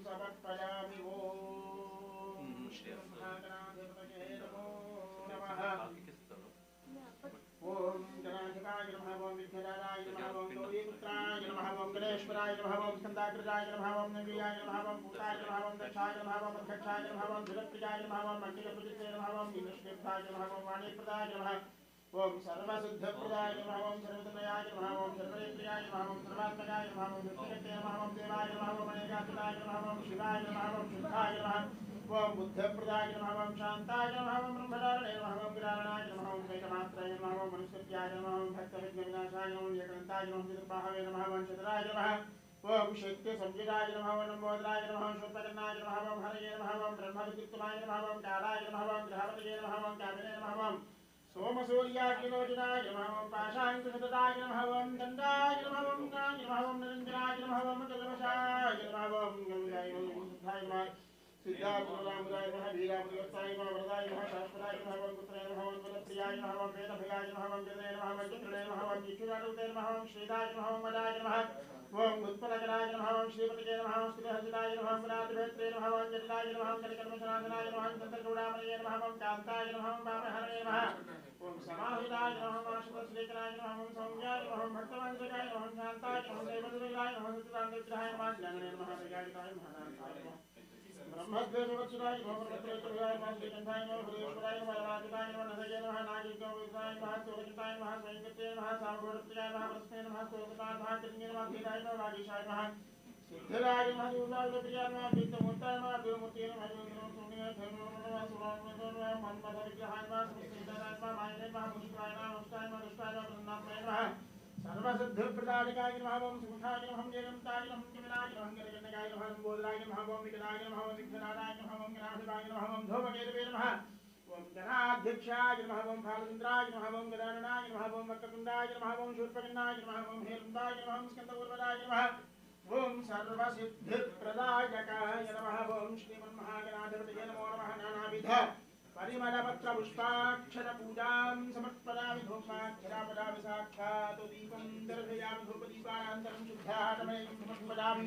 समर्पयामि। ओम श्री महागणाधिपतये नमो नमः। ओम गणाधिपाय नमः। ओम विघ्नराजाय नमः। ओम गौरीपुत्राय नमः। ओम गणेश्वराय नमः। ओम स्कन्दाग्रजाय नमः। ओम नन्दियाय नमः। ओम भूताय नमः। ओम दक्षाय नमः। ओम अध्यक्षाय नमः। ओम धुरप्रियाय नमः। ओम अखिलप्रतिष्ठे नमः। ओम दीनश्रीपाय नमः। ओम वाणीप्रदाय नमः। ओम सर्वसिद्धप्रदाय नमः। ओम सर्वतनयाय नमः। ओम सर्वनेत्रियाय नमः। ओम सर्वात्मकाय नमः। ओम विष्णुपते नमः। ओम देवाय नमः। ओम अनेकात्मकाय नमः। ओम शिवाय नमः। ओम शुद्धाय नमः। ओम बुद्धप्रदाय नमः। ओम शान्ताय नमः। ओम ब्रह्मचारिणे नमः। ओम विराणाय नमः। ओम वेदमात्राय नमः। ओम मनुष्याय नमः। ओम भक्तविघ्नविनाशाय नमः। ओम एकदन्ताय नमः। ओम चतुर्बाहवे नमः। ओम चतुराय नमः। ओम शैत्य संविदाय नमः। ओम नम्बोदराय नमः। ओम शोत्पकर्णाय नमः। ओम हरये नमः। ओम ब्रह्मविद्युत्तमाय नमः। ओम कालाय नमः। ओम ग्रहपतये नमः। ओम कामिने नमः। ओम सोमसूर्याग्निलोचनाय नमः। ओम पाशाङ्कुशतदाय नमः। ओम दण्डाय नमः। ओम गाय नमः। ओम निरञ्जनाय नमः। ओम कल्मषाय नमः। ओम गङ्गाय नमः। ओम सिद्धाय नमः। सिद्धार्थरामुदाय नमः। वीरामुदवत्साय नमः। वरदाय नमः। शाश्वताय नमः। ओम पुत्राय नमः। ओम वरप्रियाय नमः। ओम वेदभयाय नमः। ओम जगदे नमः। ओम चित्रणे नमः। ओम इक्षुरारूपे नमः। ओम श्रीदाय नमः। ओम वदाय नमः। ओम उत्पलकराय नमः। ओम श्रीपतये नमः। ओम स्थितहस्तिदाय नमः। ओम राजभेत्रे नमः। ओम जटिलाय नमः। ओम कलिकर्मशनाशनाय नमः। ओम चन्द्रचूडामणये नमः। ओम कान्ताय नमः। ओम वामहरणे नमः। ओम समाहिताय नमः। ओम आशुतोषलेखनाय नमः। ओम सौम्याय नमः। ओम भक्तवंशकाय नमः। ओम शान्ताय नमः। ओम दैवतुल्याय नमः। सच्चिदानन्दविग्रहाय नमः। ज्ञानने नमः। प्रज्ञायताय नमः। ब्रह्मद्वेषवत्सराय नमः। ब्रह्मत्रेतुर्याय नमः। श्रीकण्ठाय नमः। हृदेश्वराय नमः। राधिकाय नमः। नरये नमः। नागेन्द्रविग्रहाय नमः। चोरकिताय नमः। स्वयंकृत्ये नमः। सामघोरप्रियाय नमः। प्रश्ने नमः। स्तोत्रताय नमः। कृष्णे नमः। धीराय नमः। वागीशाय नमः। सिद्धिराय नमः। दूर्वाग्रप्रियाय नमः। वित्तमूर्ताय नमः। दुर्मूर्तये नमः। मन्मथविग्रहाय नमः। स्मृतिधराय नमः। मायने नमः। मुनित्राय नमः। मुष्टाय नमः। दुष्टाय नमः। प्रसन्नात्मने नमः। सर्वसिद्धिप्रदायकाय नमः। ओम सुमुखाय नमः। निरन्ताय नमः। कमलाय नमः। गणगणकाय नमः। लम्बोदराय नमः। ओम विकटाय नमः। ओम विघ्नराजाय नमः। ओम गणाधिपाय नमः। ओम धूमकेतवे नमः। ओम गणाध्यक्षाय नमः। ओम फालचन्द्राय नमः। ओम गदाननाय नमः। ओम वक्रतुण्डाय नमः। ओम शूर्पकर्णाय नमः। ओम हेरम्बाय नमः। ओम स्कन्दपूर्वदाय नमः। ओम सर्वसिद्धिप्रदायकाय नमः। ओम श्रीमन्महागणाधिपतये नमो नमः। नानाविध परिमलपत्रपुष्पाक्षरपूजां समर्पयामि। धूमाक्षरापदामि साक्षात् दीपं दर्शयामि। धूपदीपानन्तरं शुद्धात्मनेयं समर्पयामि।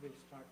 We'll start.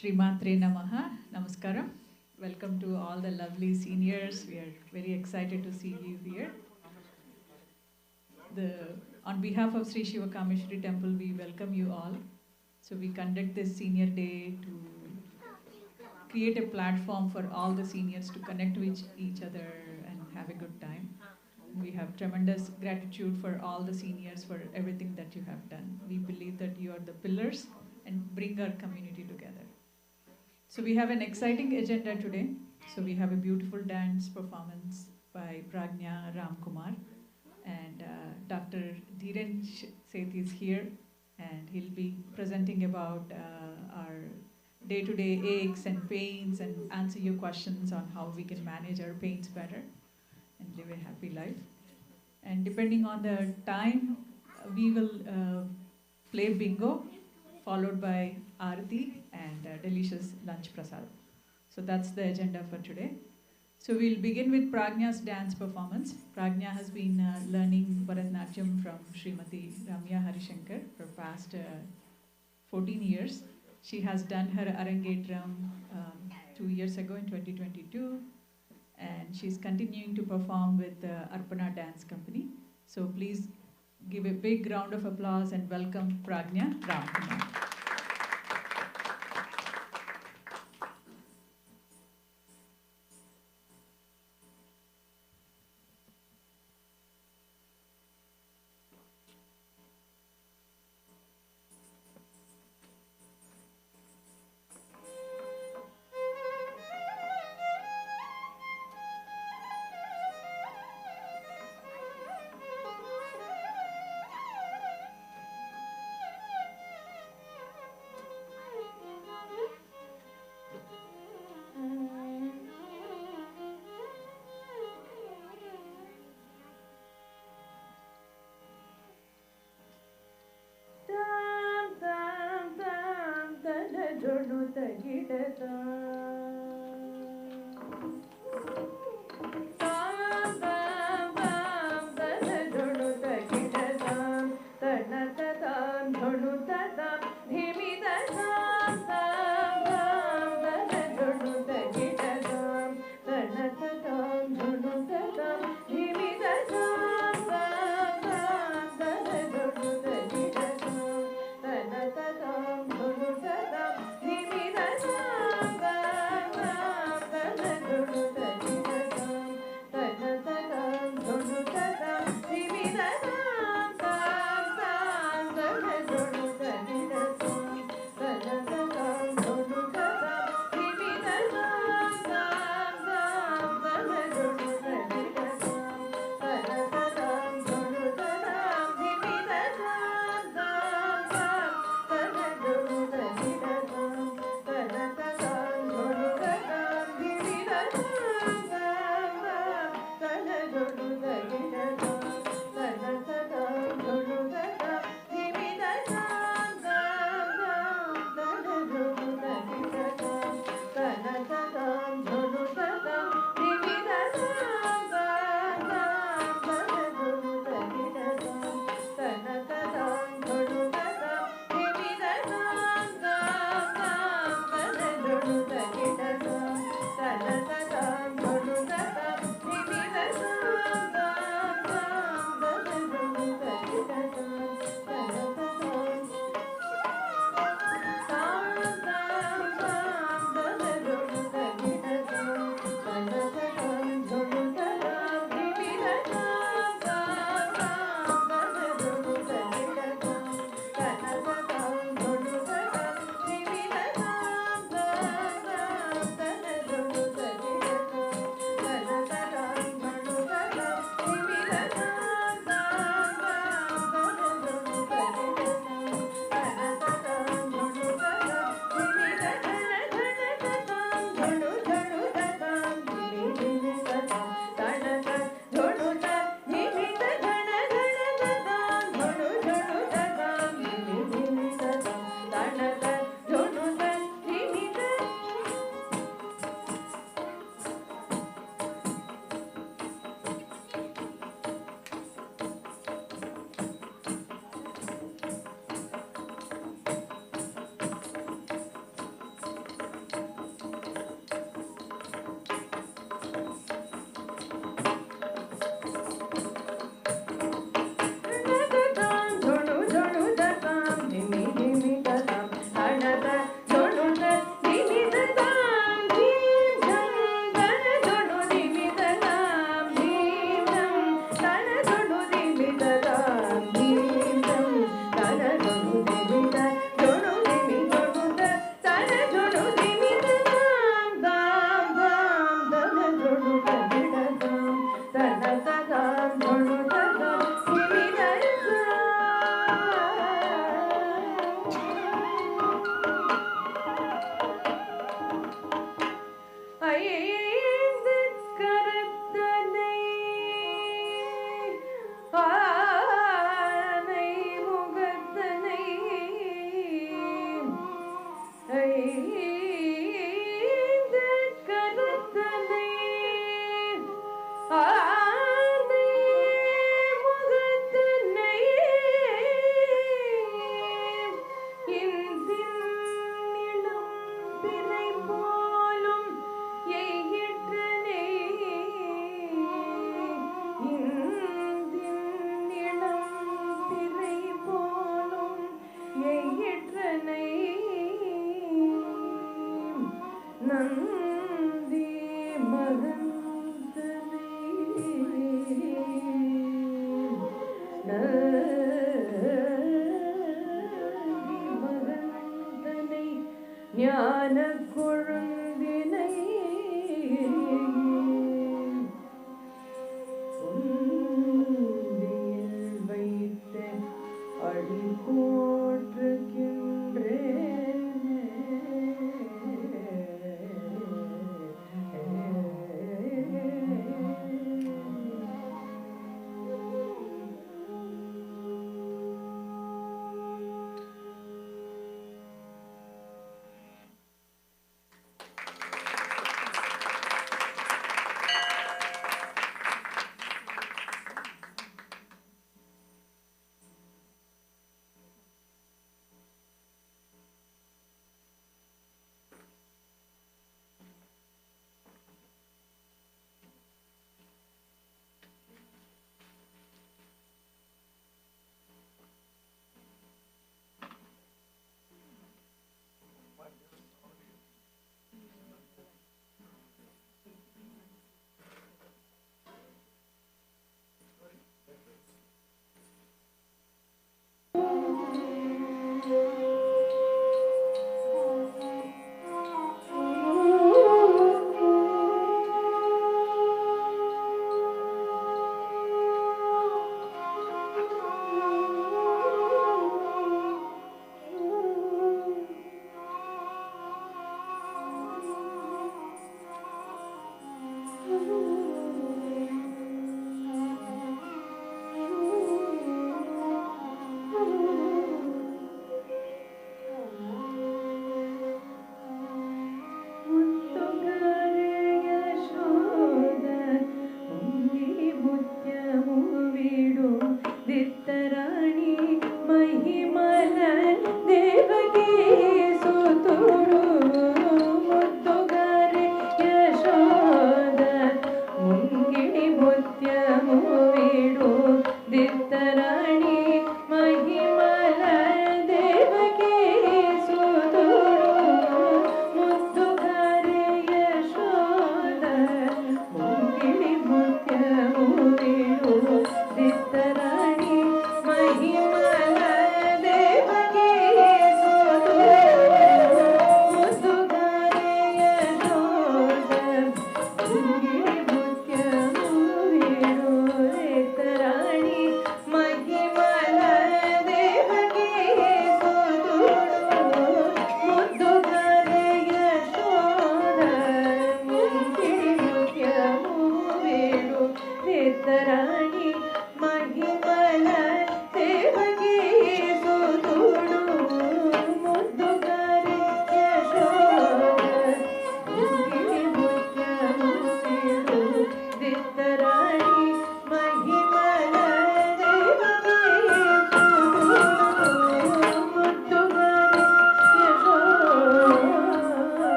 Shrimatre Namaha, Namaskaram. Welcome to all the lovely seniors. We are very excited to see you here. On behalf of Sri Śivakāmeśwarī Temple, we welcome you all. So we conduct this senior day to create a platform for all the seniors to connect with each other and have a good time. We have tremendous gratitude for all the seniors for everything that you have done. We believe that you are the pillars and bring our community together. So we have an exciting agenda today. So we have a beautiful dance performance by Pragnya Ramkumar, and Dr. Dhiren Seth is here, and he'll be presenting about our day-to-day aches and pains and answer your questions on how we can manage our pains better and live a happy life. And depending on the time, we will play bingo, followed by Aarti and delicious lunch prasad. So that's the agenda for today. So we'll begin with Pragnya's dance performance. Pragnya has been learning Bharatanatyam from Srimati Ramya Harishankar for past 14 years. She has done her Arangetram 2 years ago in 2022, and she's continuing to perform with the Arpana Dance Company. So please give a big round of applause and welcome Pragnya Ramkumar.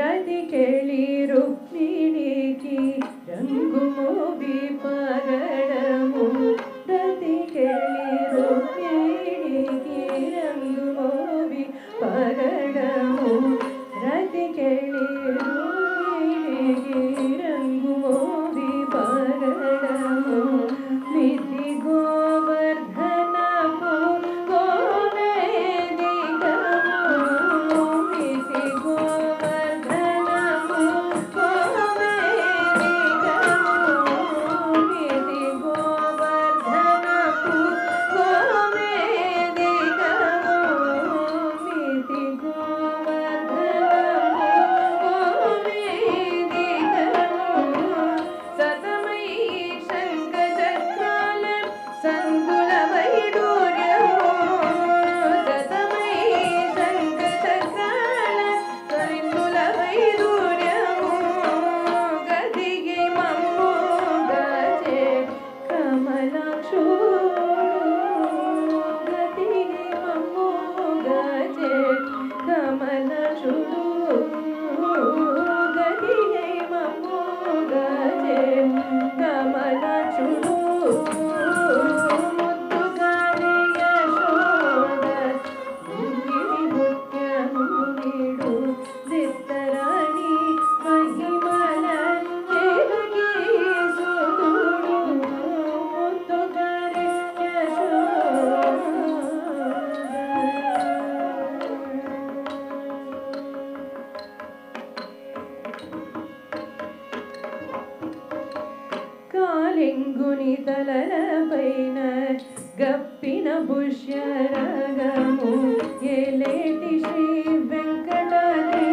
రతి కెళి రుక్మిణికి రంగుమోవి పగడము రతి కెళి రుక్మిణికి రంగుమోవి పగడము రతి కెళి రుక్మిణికి రంగుమోవి పగడము మితి గోవర్ధనము గోవేదికము మితి గోవర్ధనము గోవేదికము మితి గోవర్ధనము గోవేదికము మితి గోవర్ధనము గోవేదికము సతమై శంఖచక్రాల సంకుల వైడూర్యము సతమై శంఖచక్రాల సంకుల వైడూర్యము గదిగి మమ్ము గజే కమలాక్షుడు గదిగి మమ్ము గజే కమలాక్షుడు గదిగి మమ్ము గజే కమలాక్షుడు ముద్దుగానే యశోద ముగిడి ముత్యము వీడు దిత్తరాణి మహిమల ఎరుగి సుతుడు ముద్దుగానే యశోద కాలింగుని తలలపైన గప్పిన పుష్యరగము ఏలేటి శ్రీ వెంకటాద్రి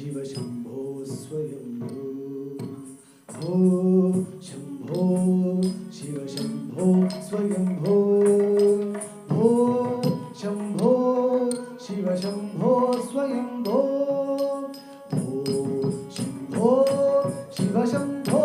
शिव शंभो स्वयंभो शंभो स्वयंभो शंभो शिव शंभो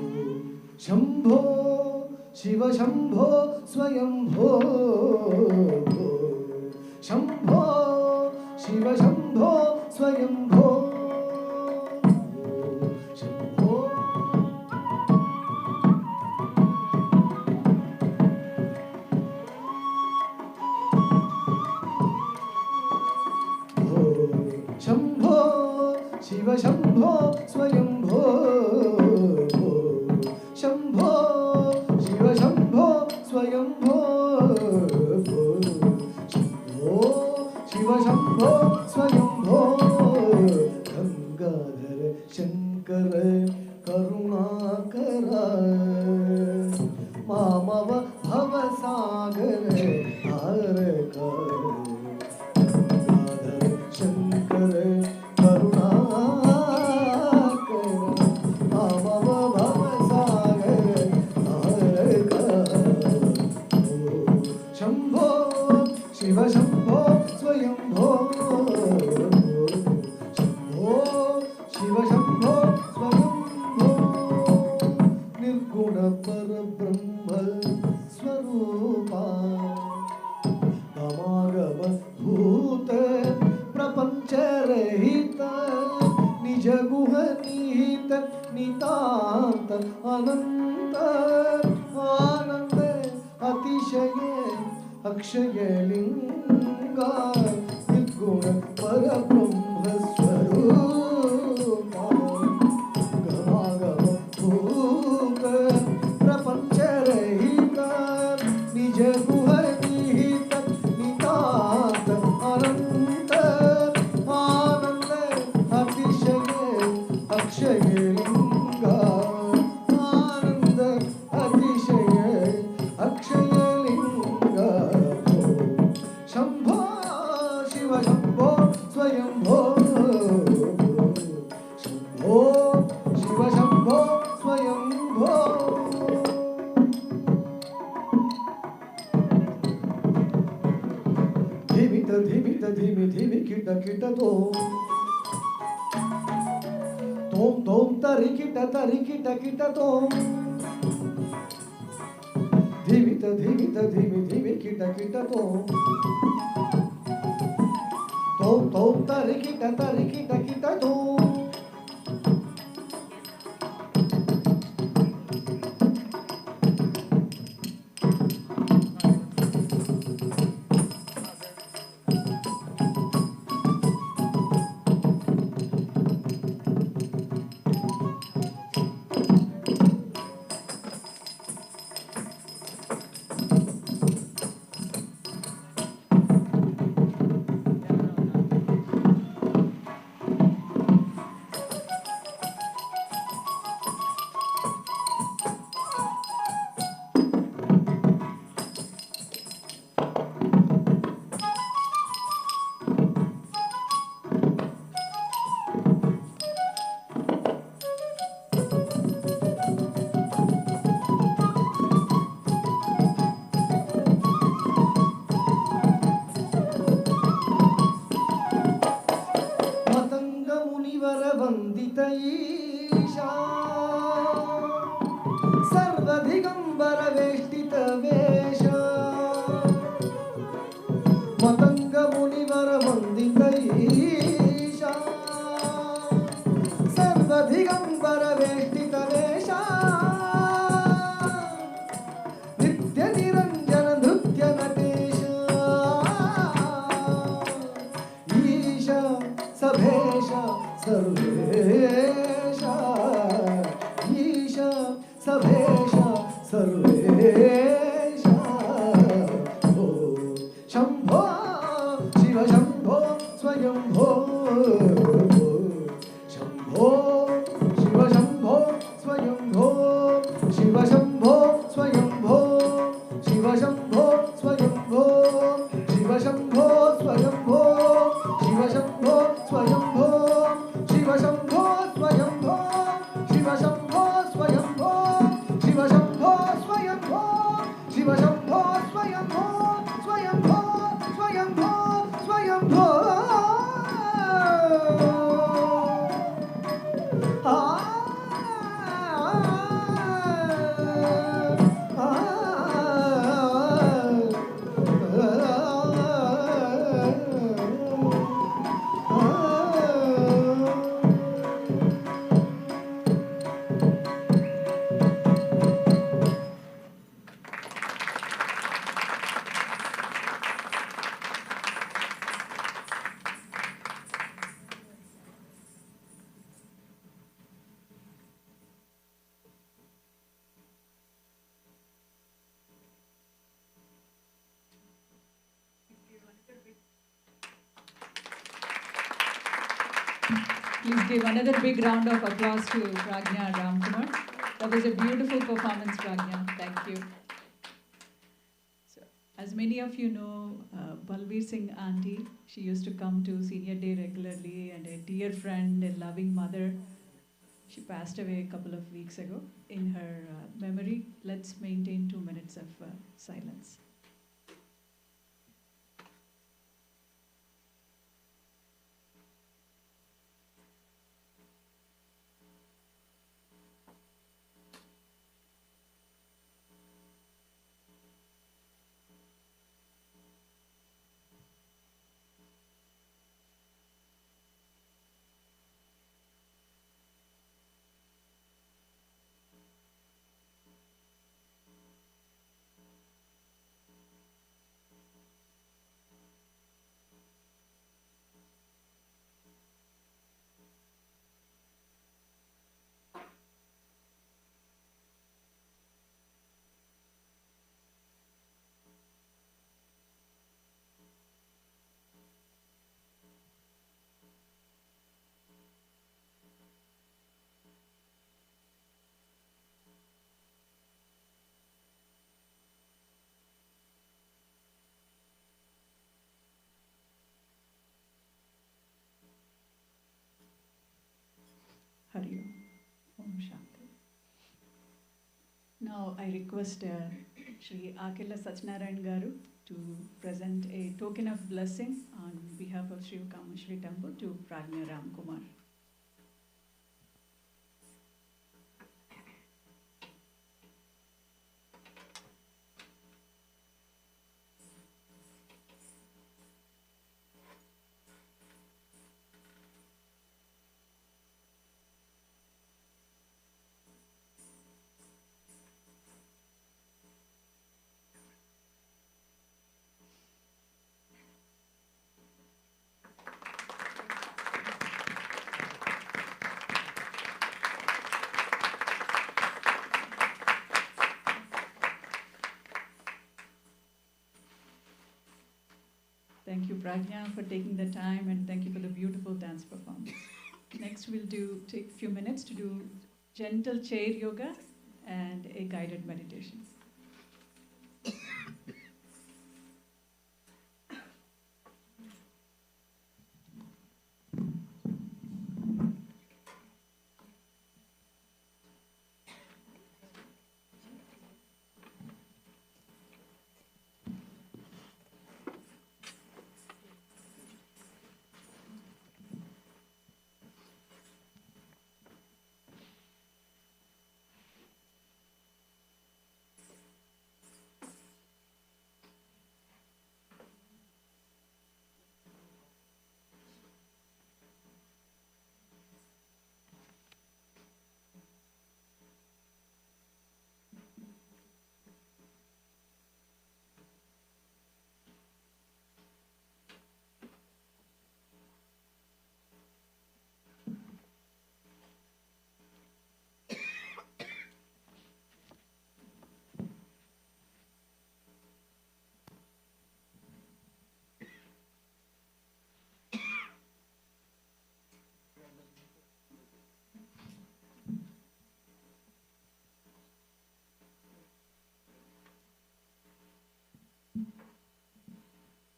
स्वयंभो शंभो शंभो शिव शंभो स्वयंभो शंभो शिव शंभो स्वयंभो शंभो शिव शंभो स्वयंभो गंगाधर शंकर करुणाकर मामव भवसागर तारक गंगाधर शंकर करुणाकर मामव भवसागर तारक शंभो शिव शंभो स्वयंभो अनंत आनंद अतिशय अक्षय लिंग निर्गुण परब्रह्म स्वरूप गमागम भूत प्रपंच रहित निज गुह निहित नितांत अनंत आनंद अतिशय अक्षय लिंग आनंद अतिशय अक्षय लिंग शंभो शिव शंभो स्वयंभो शंभो शिव शंभो स्वयंभो धिमित धिमित धिमि धिमि किट किट तोम तोम तरि किट किट तोम धिमित धिमित धिमि धिमि किट तोम तोम तरि किट तोम मतंग मुनिवर वंदित ईशा सर्वधिगंबर वेष्टित वेश मतंग मुनिवर वंदित ईशा सर्वधिगंबर वेष्टित वेश नित्य निरंजन नृत्य नटेश ईश सभेश सर्वेश ईश सभेश सर्वेश ओ Shambho Shiv Shambho Swayambho Shambho Shiv Shambho Swayambho Shiv Shambho Swayambho Shiv Shambho Swayambho Shiv Shambho Swayambho Shiv Shambho Swayambho Shiv Shambho Swayambho Shiv Shambho Swayambho Shiv Shambho Swayambho Shiv Shambho Swayambho Swayambho Swayambho Swayambho Please give another big round of applause to Pragya Ramkumar. That was a beautiful performance, Pragya. Thank you. So, as many of you know, Balbir Singh auntie, she used to come to Senior Day regularly, and a dear friend, a loving mother. She passed away a couple of weeks ago. In her memory, let's maintain 2 minutes of silence. Hari Om. Om Shanti. Now I request Shri Akila Satyanarayan Garu to present a token of blessing on behalf of śivakāmeśwarī Temple to Prajna Ram Kumar. Thank you, Prajna, for taking the time, and thank you for the beautiful dance performance. Next, we'll take a few minutes to do gentle chair yoga and a guided meditation.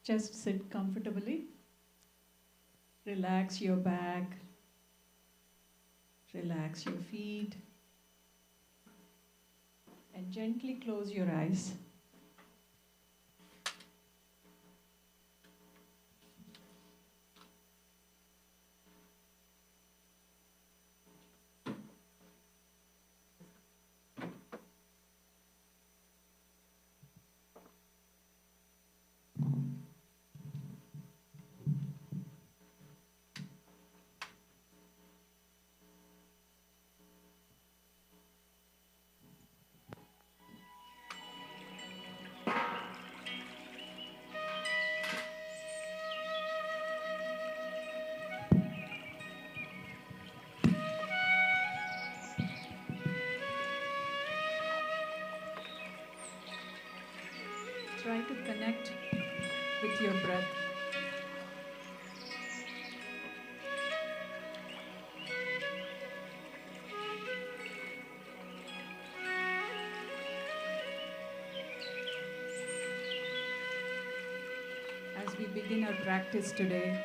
Just sit comfortably. Relax your back. Relax your feet. And gently close your eyes. Try to connect with your breath. As we begin our practice today,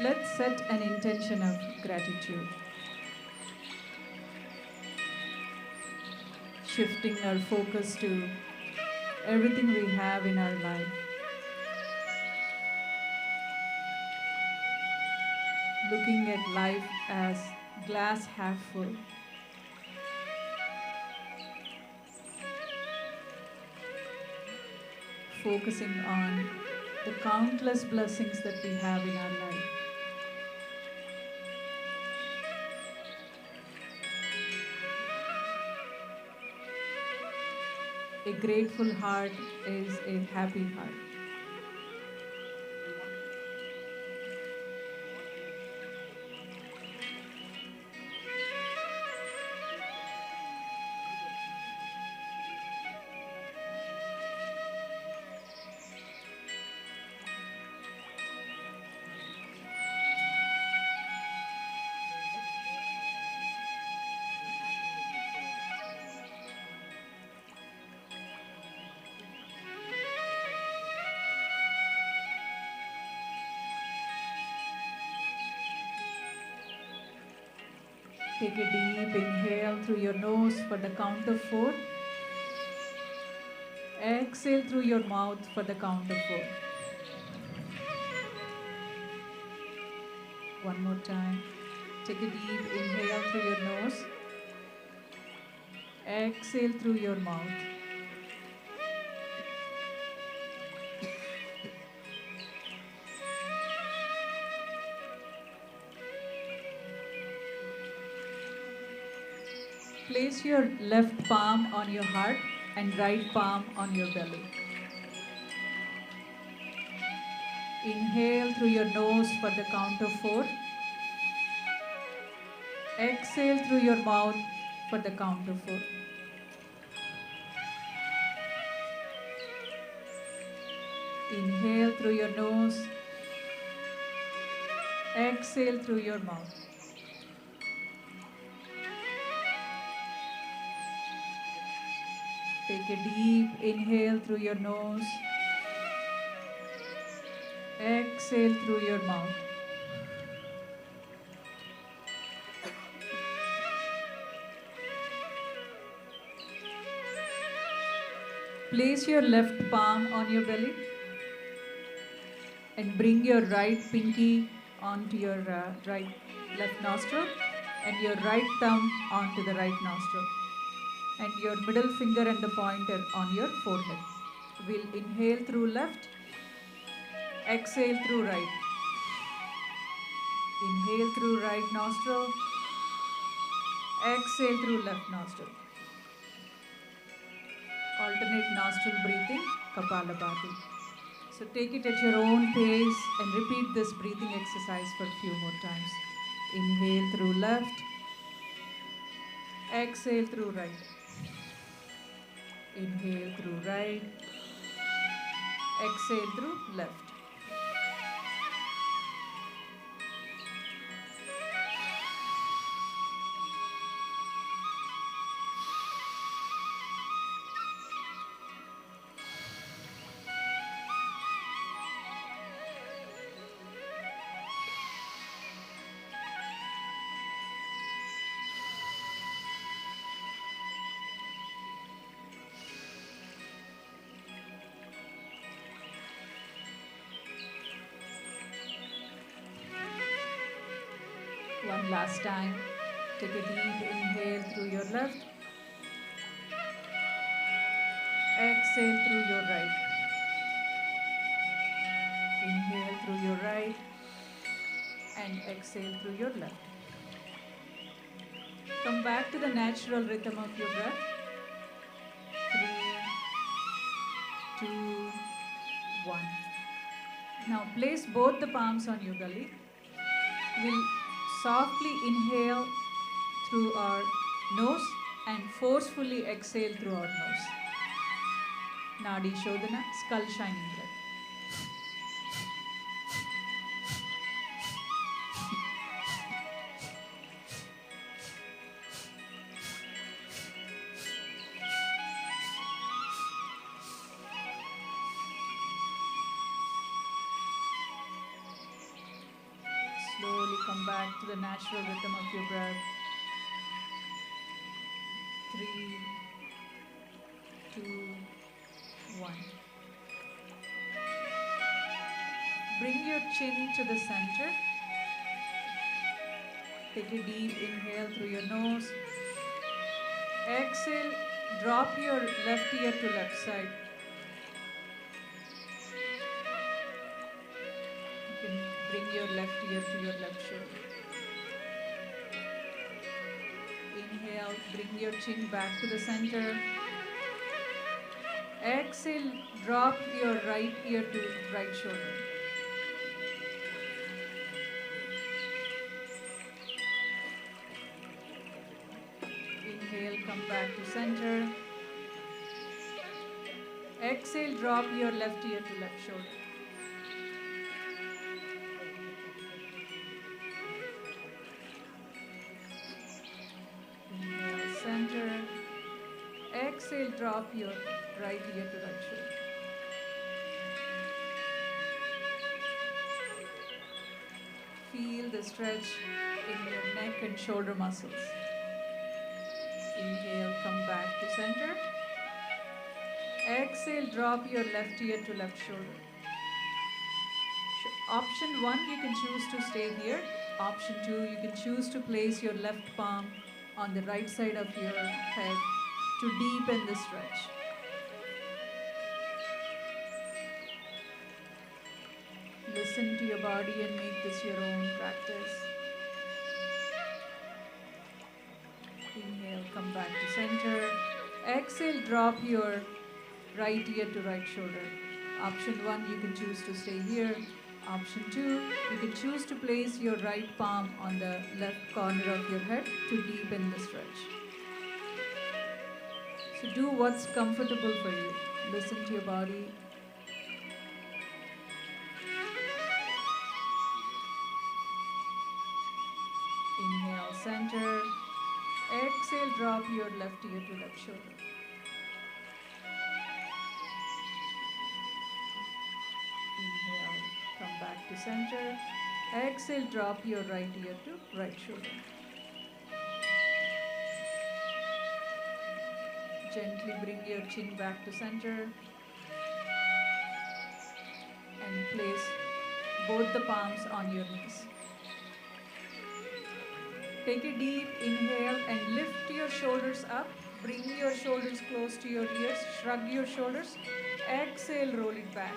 let's set an intention of gratitude. Shifting our focus to everything we have in our life. Looking at life as glass half full. Focusing on the countless blessings that we have in our life. A grateful heart is a happy heart. Take a deep inhale through your nose for the count of 4. Exhale through your mouth for the count of 4. One more time. Take a deep inhale through your nose. Exhale through your mouth. Place your left palm on your heart and right palm on your belly. Inhale through your nose for the count of 4. Exhale through your mouth for the count of 4. Inhale through your nose. Exhale through your mouth. Take a deep inhale through your nose. Exhale through your mouth. Place your left palm on your belly and bring your right pinky onto your left nostril and your right thumb onto the right nostril and your middle finger and the pointer on your forehead. We'll inhale through left, exhale through right. Inhale through right nostril, exhale through left nostril. Alternate nostril breathing, Kapalabhati. So take it at your own pace and repeat this breathing exercise for a few more times. Inhale through left, exhale through right. Inhale through right, exhale through left. One last time. Take a deep inhale through your left. Exhale through your right. Inhale through your right and exhale through your left. Come back to the natural rhythm of your breath. 3, 2, 1. Now place both the palms on your belly. We'll softly inhale through our nose and forcefully exhale through our nose. Nadi Shodhana, skull shining breath. Slowly come back to the natural rhythm of your breath. 3, 2, 1. Bring your chin to the center. Take a deep inhale through your nose. Exhale, drop your left ear to left side. You can bring your left ear to your left shoulder. Inhale, bring your chin back to the center. Exhale, drop your right ear to right shoulder. Inhale, come back to center. Exhale, drop your left ear to left shoulder. Inhale, center. Exhale, drop your right ear to right shoulder. Feel the stretch in your neck and shoulder muscles. Inhale, come back to center. Exhale, drop your left ear to left shoulder. Option 1, you can choose to stay here. Option 2, you can choose to place your left palm on the right side of your head to deepen the stretch. Listen to your body and make this your own practice. Inhale, come back to center. Exhale, drop your right ear to right shoulder. Option 1, you can choose to stay here. Option 2, you can choose to place your right palm on the left corner of your head to deepen the stretch. So do what's comfortable for you. Listen to your body. Inhale, center. Exhale, drop your left ear to left shoulder. Inhale, come back to center. Exhale, drop your right ear to right shoulder. Gently bring your chin back to center and place both the palms on your knees. Take a deep inhale and lift your shoulders up. Bring your shoulders close to your ears. Shrug your shoulders. Exhale, roll it back.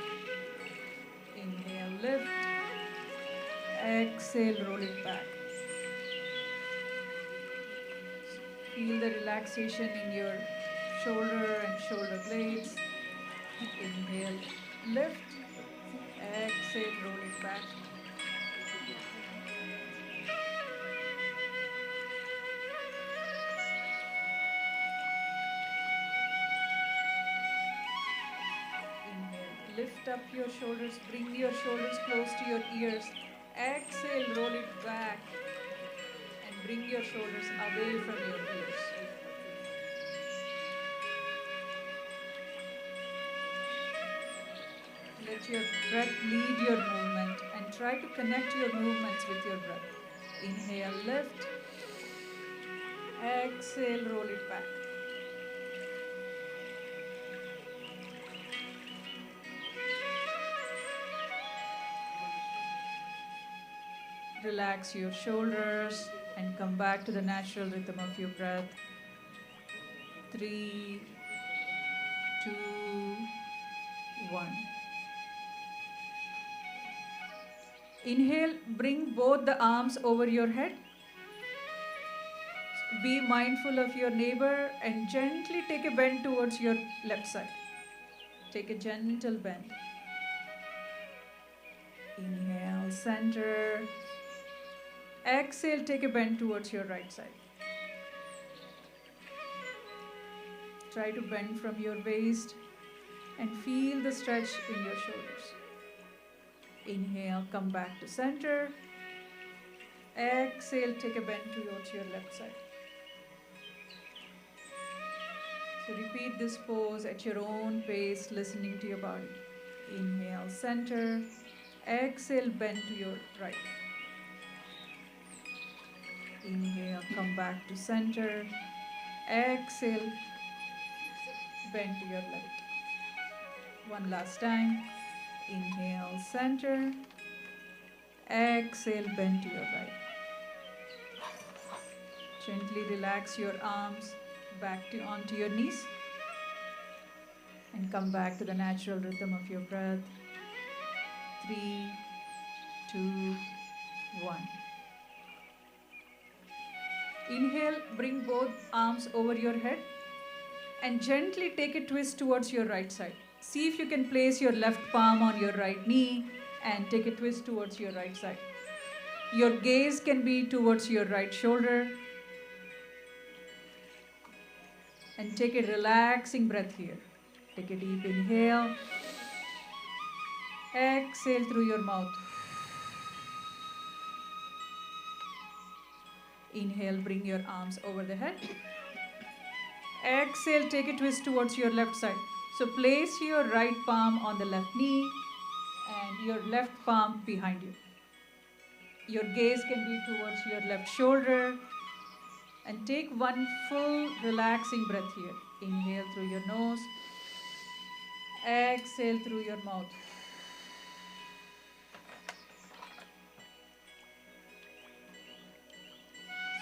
Inhale, lift. Exhale, roll it back. Feel the relaxation in your shoulder and shoulder blades. Inhale, lift. Exhale, roll it back. Lift up your shoulders, bring your shoulders close to your ears. Exhale, roll it back and bring your shoulders away from your ears. Let your breath lead your movement and try to connect your movements with your breath. Inhale, lift. Exhale, roll it back. Relax your shoulders and come back to the natural rhythm of your breath. 3, 2, 1. Inhale, bring both the arms over your head. Be mindful of your neighbor and gently take a bend towards your left side. Take a gentle bend. Inhale, center. Exhale, take a bend towards your right side. Try to bend from your waist and feel the stretch in your shoulders. Inhale, come back to center. Exhale, take a bend towards your left side. So repeat this pose at your own pace, listening to your body. Inhale, center. Exhale, bend to your right. Inhale, come back to center. Exhale, bend to your left. One last time. Inhale, center. Exhale, bend to your right. Gently relax your arms back onto your knees and come back to the natural rhythm of your breath. 3, 2, 1. Inhale, bring both arms over your head and gently take a twist towards your right side. See if you can place your left palm on your right knee and take a twist towards your right side. Your gaze can be towards your right shoulder. And take a relaxing breath here. Take a deep inhale. Exhale through your mouth. Inhale, bring your arms over the head. Exhale, take a twist towards your left side. So place your right palm on the left knee and your left palm behind you. Your gaze can be towards your left shoulder. And take one full relaxing breath here. Inhale through your nose. Exhale through your mouth.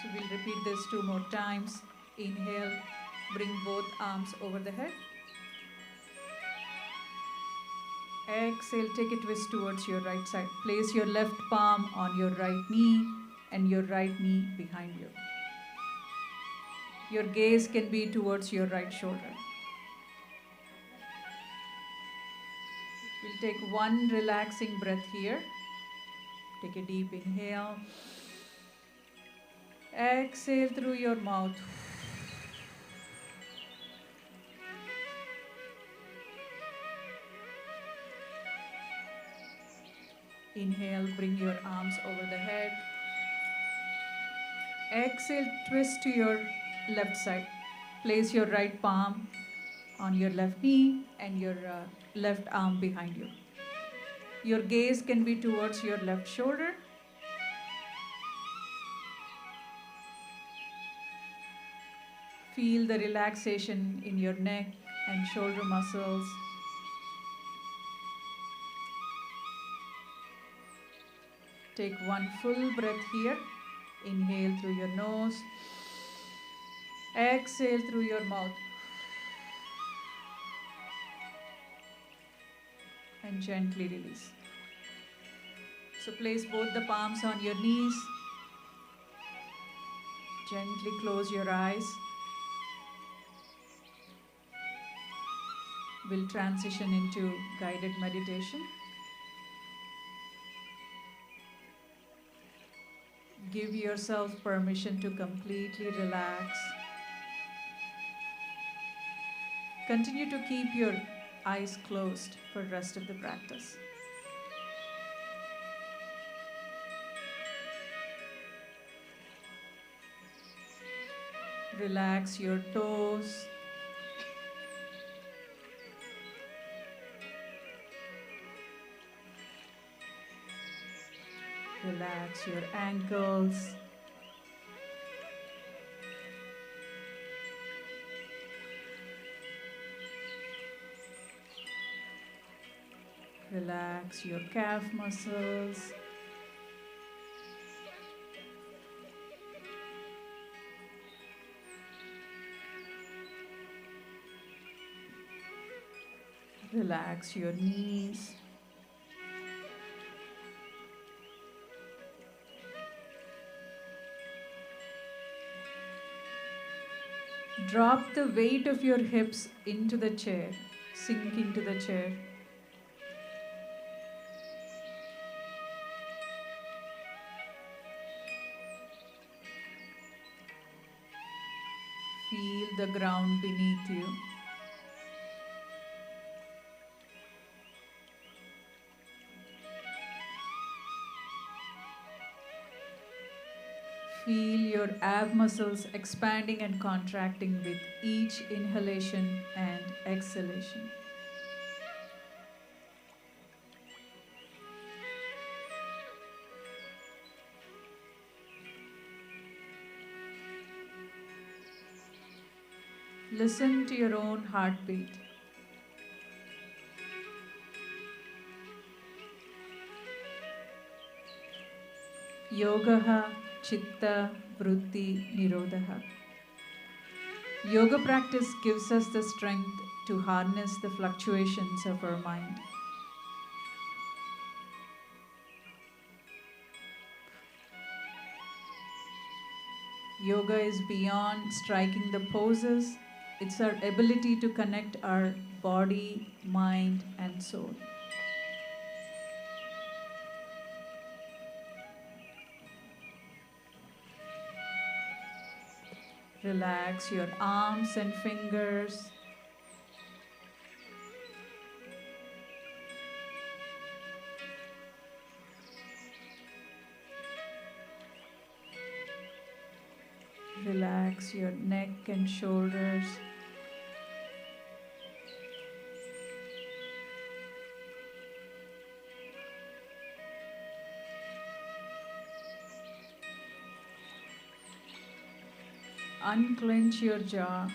So we'll repeat this 2 more times. Inhale, bring both arms over the head. Exhale, take a twist towards your right side. Place your left palm on your right knee and your right knee behind you. Your gaze can be towards your right shoulder. We'll take one relaxing breath here. Take a deep inhale. Exhale through your mouth. Inhale, bring your arms over the head. Exhale, twist to your left side. Place your right palm on your left knee and your left arm behind you. Your gaze can be towards your left shoulder. Feel the relaxation in your neck and shoulder muscles. Take one full breath here. Inhale through your nose. Exhale through your mouth. And gently release. So place both the palms on your knees. Gently close your eyes. We'll transition into guided meditation. Give yourself permission to completely relax. Continue to keep your eyes closed for the rest of the practice. Relax your toes. Relax your ankles. Relax your calf muscles. Relax your knees. Drop the weight of your hips into the chair. Sink into the chair. Feel the ground beneath you. Feel your ab muscles expanding and contracting with each inhalation and exhalation. Listen to your own heartbeat. Yogaha Chitta Vritti Nirodha. Yoga practice gives us the strength to harness the fluctuations of our mind. Yoga is beyond striking the poses. It's our ability to connect our body, mind, and soul. Relax your arms and fingers. Relax your neck and shoulders. unclench your jaw.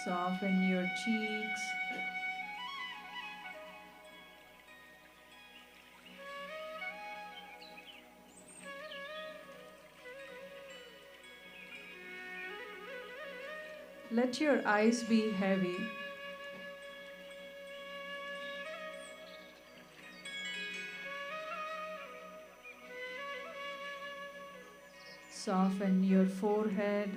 Soften your cheeks. Let your eyes be heavy. Soften your forehead.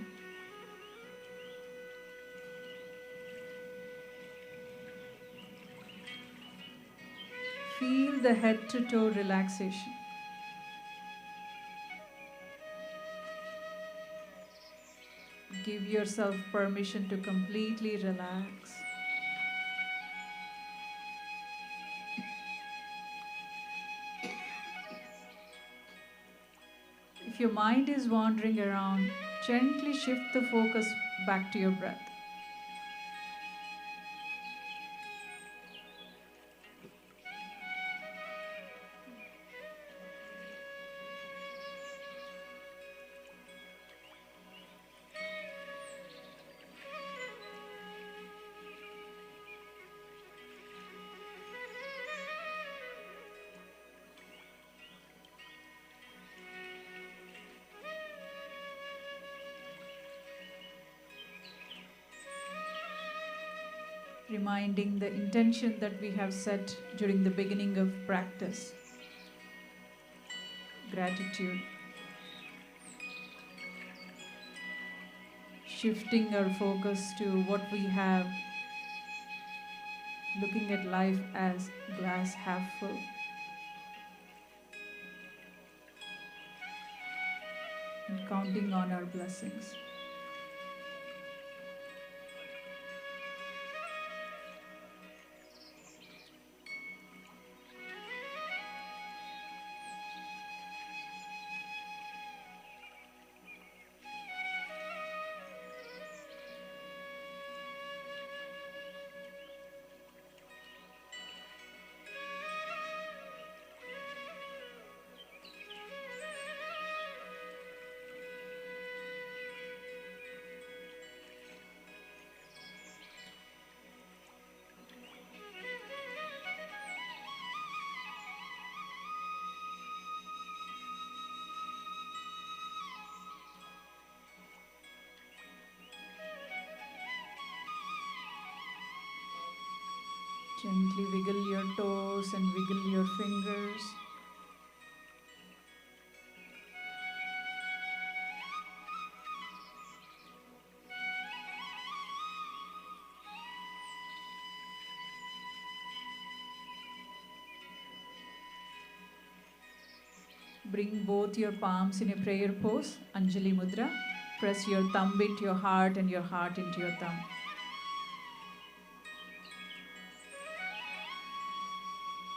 Feel the head to toe relaxation. Give yourself permission to completely relax. If your mind is wandering around, gently shift the focus back to your breath. Reminding the intention that we have set during the beginning of practice. Gratitude. Shifting our focus to what we have, looking at life as glass half full. And counting on our blessings. Gently wiggle your toes and wiggle your fingers. Bring both your palms in a prayer pose, Anjali Mudra. Press your thumb into your heart and your heart into your thumb.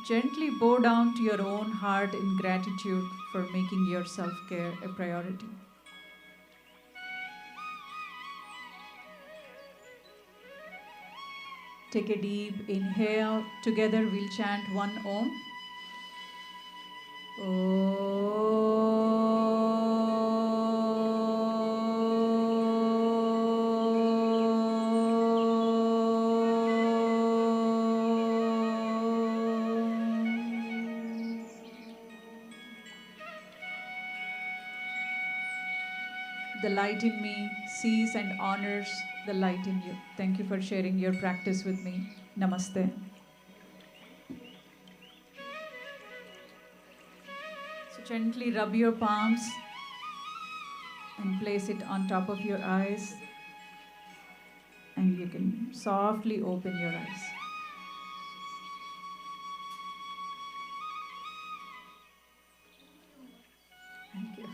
Gently bow down to your own heart in gratitude for making your self-care a priority. Take a deep inhale. Together we'll chant one Om. The light in me sees and honors the light in you. Thank you for sharing your practice with me. Namaste. So gently rub your palms and place it on top of your eyes. And you can softly open your eyes. Thank you.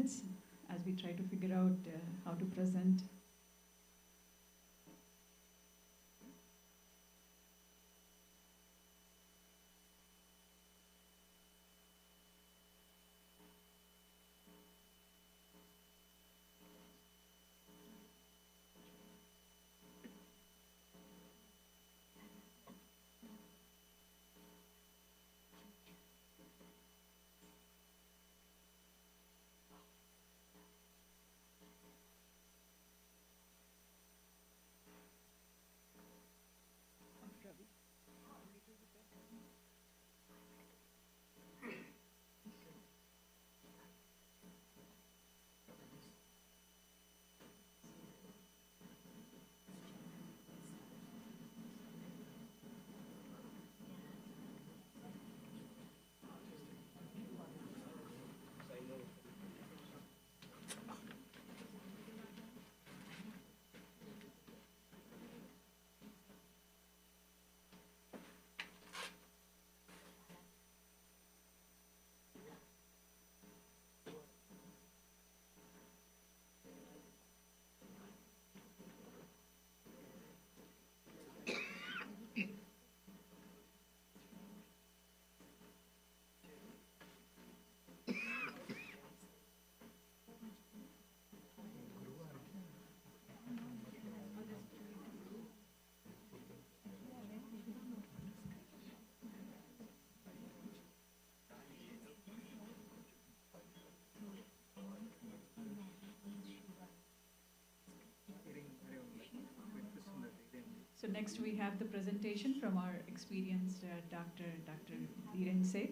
minutes as we try to figure out how to present. So next we have the presentation from our experienced Dr. Dhiren Seth.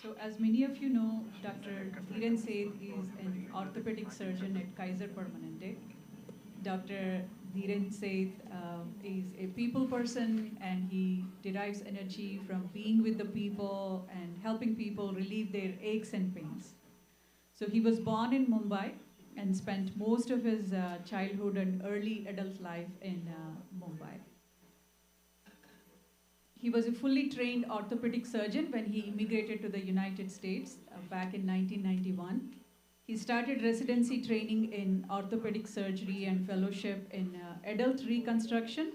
So as many of you know, Dr. Dhiren Seth is an orthopedic surgeon at Kaiser Permanente. Dr. Dhiren Seth is a people person, and he derives energy from being with the people and helping people relieve their aches and pains. So he was born in Mumbai and spent most of his childhood and early adult life in Mumbai. He was a fully trained orthopedic surgeon when he immigrated to the United States back in 1991. He started residency training in orthopedic surgery and fellowship in adult reconstruction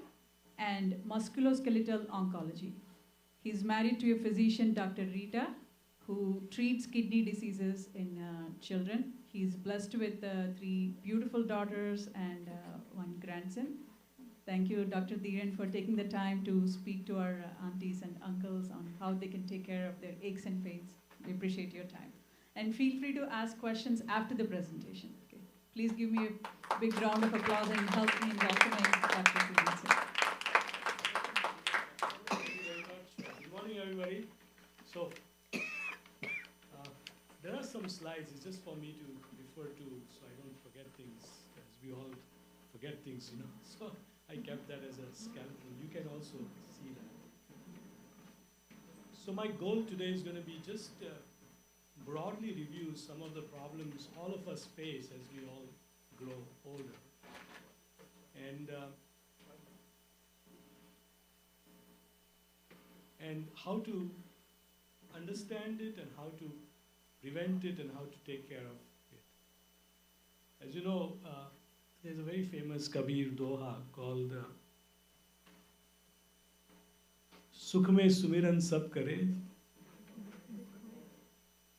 and musculoskeletal oncology. He's married to a physician, Dr. Rita, who treats kidney diseases in children. He's blessed with 3 beautiful daughters and 1 grandson. Thank you, Dr. Dhiren, for taking the time to speak to our aunties and uncles on how they can take care of their aches and pains. We appreciate your time. And feel free to ask questions after the presentation. Okay. Please give me a big round of applause and help me in welcoming Dr. Dhiren. Thank you very much. Good morning, everybody. So, there are some slides. It's just for me to refer to so I don't forget things, as we all forget things, you know. So I kept that as a skeleton. You can also see that. So my goal today is going to be just broadly review some of the problems all of us face as we all grow older. And how to understand it and how to prevent it and how to take care of it. As you know, there's a very famous Kabir Doha called Sukh mein sumiran sab kare,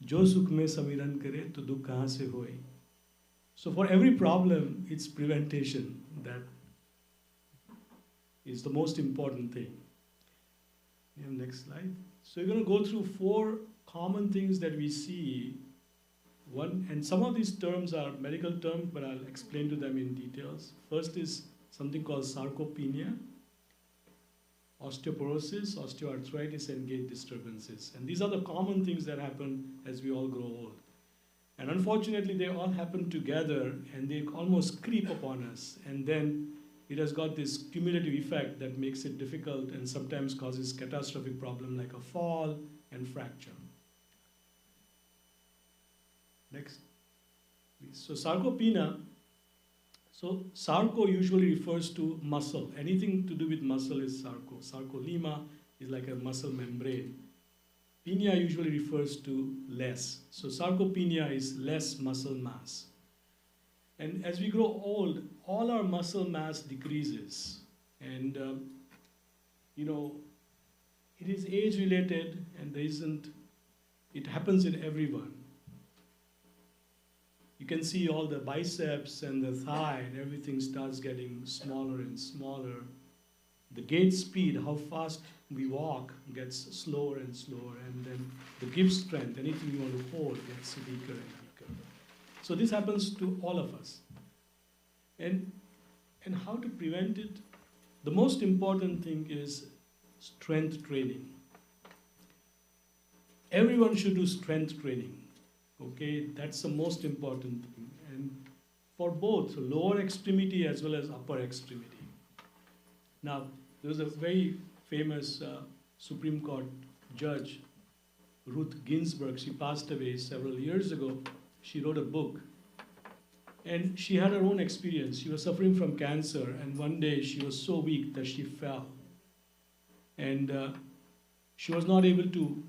jo sukh mein samiran kare, to dukh kahan se hoye. So for every problem, it's prevention that is the most important thing. Next slide. So you're going to go through 4 common things that we see. And some of these terms are medical terms, but I'll explain to them in details. First is something called sarcopenia, osteoporosis, osteoarthritis, and gait disturbances. And these are the common things that happen as we all grow old. And unfortunately, they all happen together, and they almost creep upon us. And then it has got this cumulative effect that makes it difficult and sometimes causes catastrophic problem like a fall and fracture. Next, please. So sarcopenia, so sarco usually refers to muscle. Anything to do with muscle is sarco. Sarcolemma is like a muscle membrane. Penia usually refers to less. So sarcopenia is less muscle mass. And as we grow old, all our muscle mass decreases. And, it is age related and it happens in everyone. You can see all the biceps and the thigh and everything starts getting smaller and smaller. The gait speed, how fast we walk, gets slower and slower, and then the grip strength, anything you want to hold, gets weaker and weaker. So this happens to all of us. And how to prevent it? The most important thing is strength training. Everyone should do strength training. Okay, that's the most important thing. And for both lower extremity as well as upper extremity. Now, there was a very famous Supreme Court judge, Ruth Ginsburg. She passed away several years ago. She wrote a book. And she had her own experience. She was suffering from cancer, and one day she was so weak that she fell. And she was not able to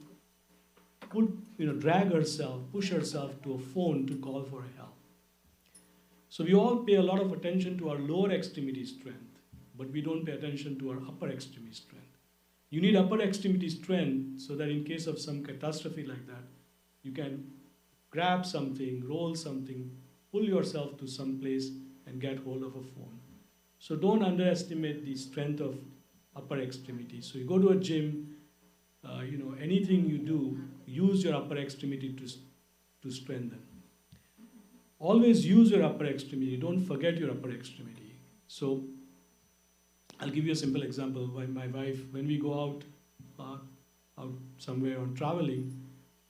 drag herself, push herself to a phone to call for help. So we all pay a lot of attention to our lower extremity strength, but we don't pay attention to our upper extremity strength. You need upper extremity strength so that in case of some catastrophe like that, you can grab something, roll something, pull yourself to some place and get hold of a phone. So don't underestimate the strength of upper extremity. So you go to a gym, anything you do, use your upper extremity to strengthen. Always use your upper extremity. Don't forget your upper extremity. So I'll give you a simple example. My wife, when we go out somewhere on traveling,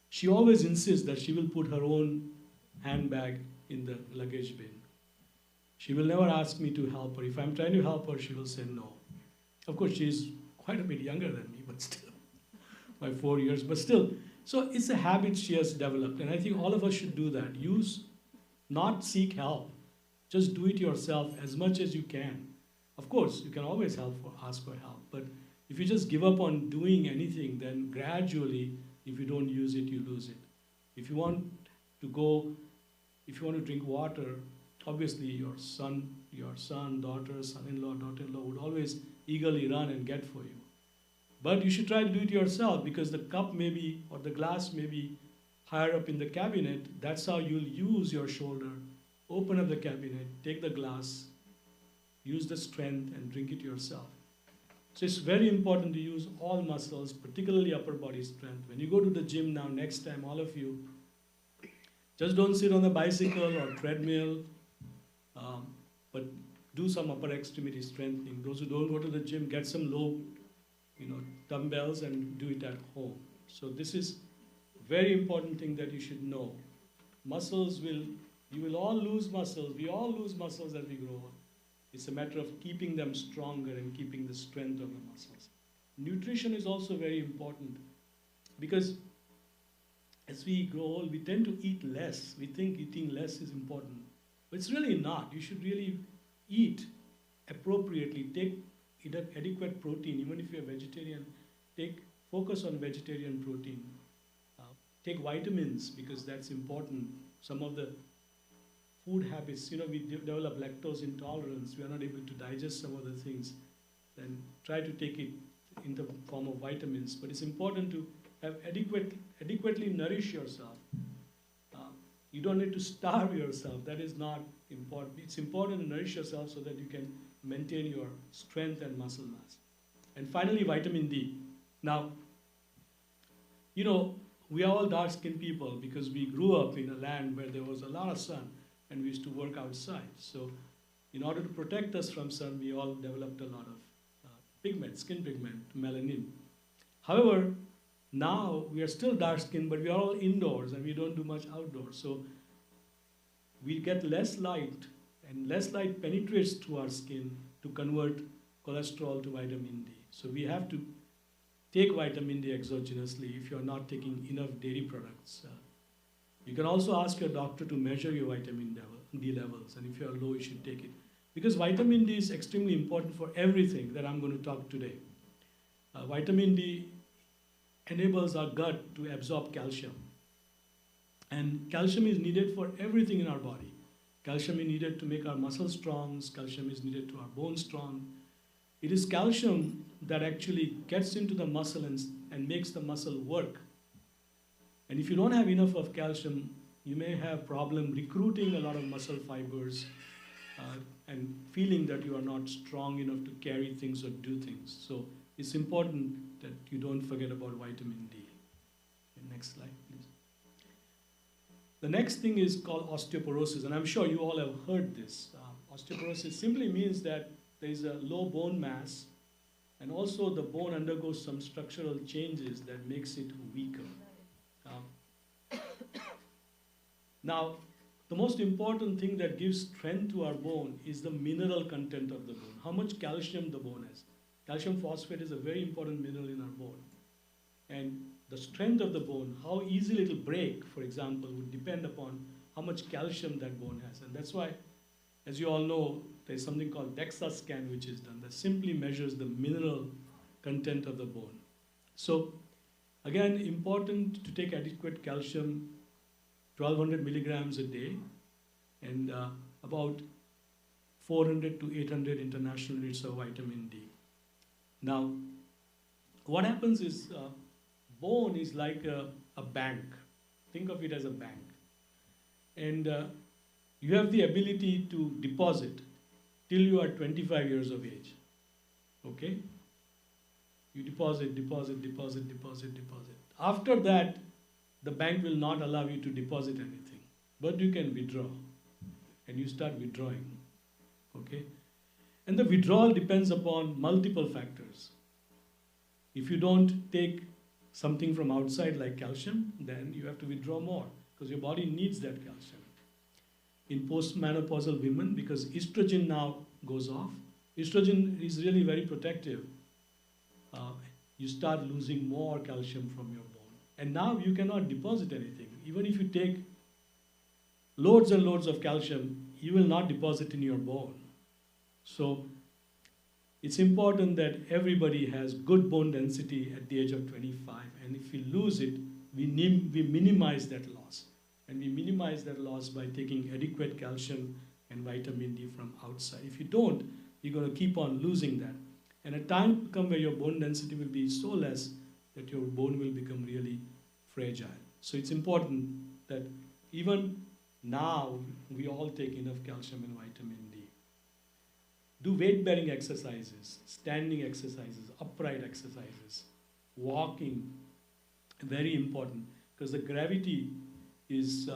she always insists that she will put her own handbag in the luggage bin. She will never ask me to help her. If I'm trying to help her, she will say no. Of course, she's quite a bit younger than me, but still, by 4 years, but still. So it's a habit she has developed, and I think all of us should do that. Not seek help. Just do it yourself as much as you can. Of course, you can always ask for help, but if you just give up on doing anything, then gradually, if you don't use it, you lose it. If you want to drink water, obviously your son, daughter, son-in-law, daughter-in-law would always eagerly run and get for you. But you should try to do it yourself, because the cup may be, or the glass may be higher up in the cabinet. That's how you'll use your shoulder. Open up the cabinet, take the glass, use the strength and drink it yourself. So it's very important to use all muscles, particularly upper body strength. When you go to the gym now, next time, all of you, just don't sit on the bicycle or treadmill, but do some upper extremity strengthening. Those who don't go to the gym, get some low, dumbbells and do it at home. So this is a very important thing that you should know. You will all lose muscles. We all lose muscles as we grow up. It's a matter of keeping them stronger and keeping the strength of the muscles. Nutrition is also very important, because as we grow old, we tend to eat less. We think eating less is important, but it's really not. You should really eat appropriately, take adequate protein. Even if you're a vegetarian, focus on vegetarian protein. Take vitamins, because that's important. Some of the food habits, we develop lactose intolerance. We are not able to digest some of the things. Then try to take it in the form of vitamins. But it's important to have adequately nourish yourself. You don't need to starve yourself. That is not important. It's important to nourish yourself so that you can maintain your strength and muscle mass. And finally, vitamin D. Now, we are all dark-skinned people because we grew up in a land where there was a lot of sun and we used to work outside. So in order to protect us from sun, we all developed a lot of pigment, skin pigment, melanin. However, now we are still dark-skinned, but we are all indoors and we don't do much outdoors. So we get less light, and less light penetrates through our skin to convert cholesterol to vitamin D. So we have to take vitamin D exogenously if you're not taking enough dairy products. You can also ask your doctor to measure your vitamin D levels, and if you're low, you should take it. Because vitamin D is extremely important for everything that I'm going to talk today. Vitamin D enables our gut to absorb calcium. And calcium is needed for everything in our body. Calcium is needed to make our muscles strong. Calcium is needed to our bones strong. It is calcium that actually gets into the muscle and makes the muscle work. And if you don't have enough of calcium, you may have problem recruiting a lot of muscle fibers and feeling that you are not strong enough to carry things or do things. So it's important that you don't forget about vitamin D. Okay, next slide, please. The next thing is called osteoporosis, and I'm sure you all have heard this. Osteoporosis simply means that there is a low bone mass, and also the bone undergoes some structural changes that makes it weaker. Now, the most important thing that gives strength to our bone is the mineral content of the bone, how much calcium the bone has. Calcium phosphate is a very important mineral in our bone. And the strength of the bone, how easily it will break, for example, would depend upon how much calcium that bone has. And that's why, as you all know, there's something called DEXA scan which is done that simply measures the mineral content of the bone. So, again, important to take adequate calcium, 1200 milligrams a day, and about 400 to 800 international units of vitamin D. Now, what happens is bone is like a bank. Think of it as a bank. And you have the ability to deposit till you are 25 years of age. Okay? You deposit. After that, the bank will not allow you to deposit anything. But you can withdraw. And you start withdrawing. Okay? And the withdrawal depends upon multiple factors. If you don't take something from outside like calcium, then you have to withdraw more because your body needs that calcium. In postmenopausal women, because estrogen now goes off, estrogen is really very protective. You start losing more calcium from your bone. And now you cannot deposit anything. Even if you take loads and loads of calcium, you will not deposit in your bone. So it's important that everybody has good bone density at the age of 25. And if we lose it, we minimize that loss. And we minimize that loss by taking adequate calcium and vitamin D from outside. If you don't, you're going to keep on losing that. And a time will come where your bone density will be so less that your bone will become really fragile. So it's important that even now, we all take enough calcium and vitamin D. Do weight-bearing exercises, standing exercises, upright exercises, walking, very important, because the gravity is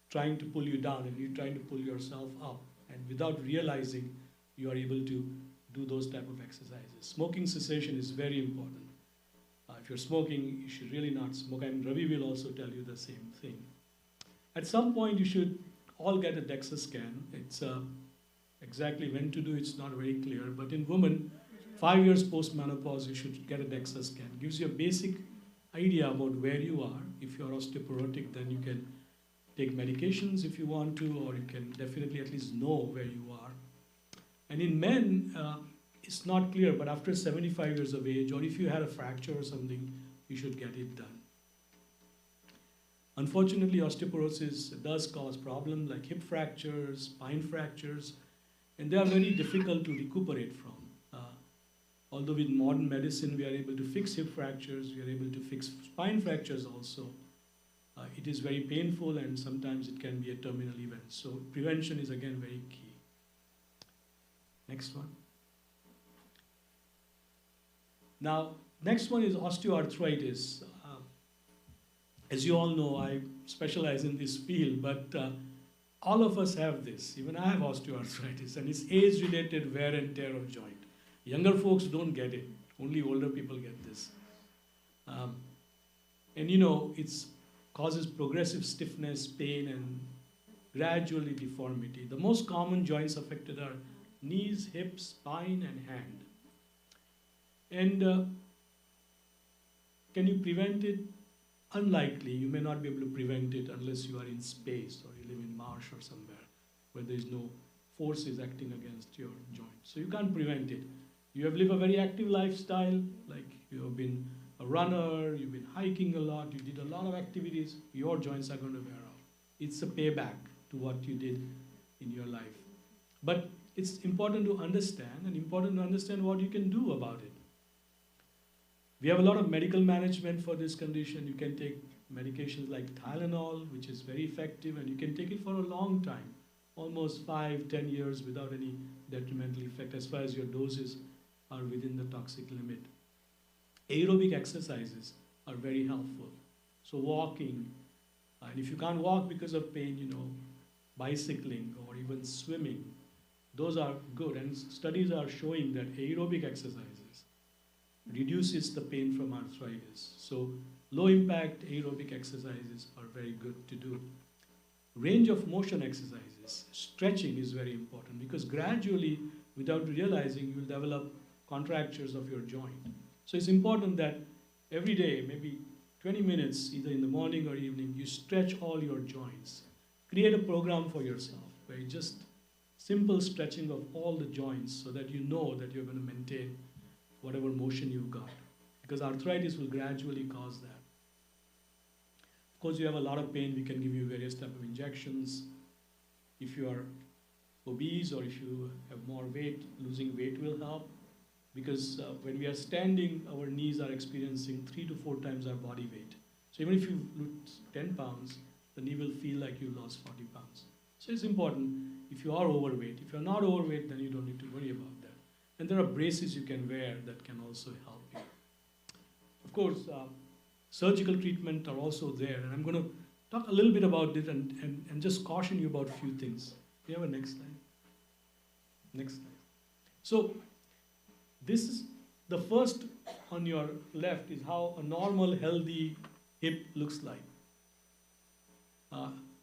trying to pull you down and you're trying to pull yourself up. And without realizing, you are able to do those type of exercises. Smoking cessation is very important. If you're smoking, you should really not smoke. And Ravi will also tell you the same thing. At some point, you should all get a DEXA scan. It's exactly when to do, it's not very clear. But in women, 5 years post-menopause, you should get a DEXA scan. Gives you a basic idea about where you are. If you're osteoporotic, then you can take medications if you want to, or you can definitely at least know where you are. And in men, it's not clear, but after 75 years of age, or if you had a fracture or something, you should get it done. Unfortunately, osteoporosis does cause problems like hip fractures, spine fractures, and they are very difficult to recuperate from. Although with modern medicine we are able to fix hip fractures, we are able to fix spine fractures also, it is very painful and sometimes it can be a terminal event. So prevention is again very key. Next one. Now, next one is osteoarthritis. As you all know, I specialize in this field, but all of us have this. Even I have osteoarthritis, and it's age-related wear and tear of joint. Younger folks don't get it. Only older people get this. And you know, it causes progressive stiffness, pain, and gradually deformity. The most common joints affected are knees, hips, spine, and hand. And can you prevent it? Unlikely. You may not be able to prevent it unless you are in space or you live in marsh or somewhere where there is no forces acting against your joint. So you can't prevent it. You have lived a very active lifestyle, like you have been a runner, you've been hiking a lot, you did a lot of activities, your joints are going to wear out. It's a payback to what you did in your life. But it's important to understand, and important to understand what you can do about it. We have a lot of medical management for this condition. You can take medications like Tylenol, which is very effective, and you can take it for a long time, almost 5-10 years without any detrimental effect as far as your doses are within the toxic limit. Aerobic exercises are very helpful. So walking, and if you can't walk because of pain, bicycling or even swimming, those are good. And studies are showing that aerobic exercises reduces the pain from arthritis. So low impact aerobic exercises are very good to do. Range of motion exercises, stretching is very important because gradually, without realizing, you will develop contractures of your joint. So it's important that every day, maybe 20 minutes, either in the morning or evening, you stretch all your joints. Create a program for yourself where you just simple stretching of all the joints so that you know that you're going to maintain whatever motion you've got. Because arthritis will gradually cause that. Of course, you have a lot of pain, we can give you various types of injections. If you are obese or if you have more weight, losing weight will help. Because when we are standing, our knees are experiencing 3 to 4 times our body weight. So even if you lose 10 pounds, the knee will feel like you lost 40 pounds. So it's important if you are overweight. If you're not overweight, then you don't need to worry about that. And there are braces you can wear that can also help you. Of course, surgical treatment are also there. And I'm going to talk a little bit about it and just caution you about a few things. Do you have a next slide? Next slide. So this is the first on your left is how a normal, healthy hip looks like.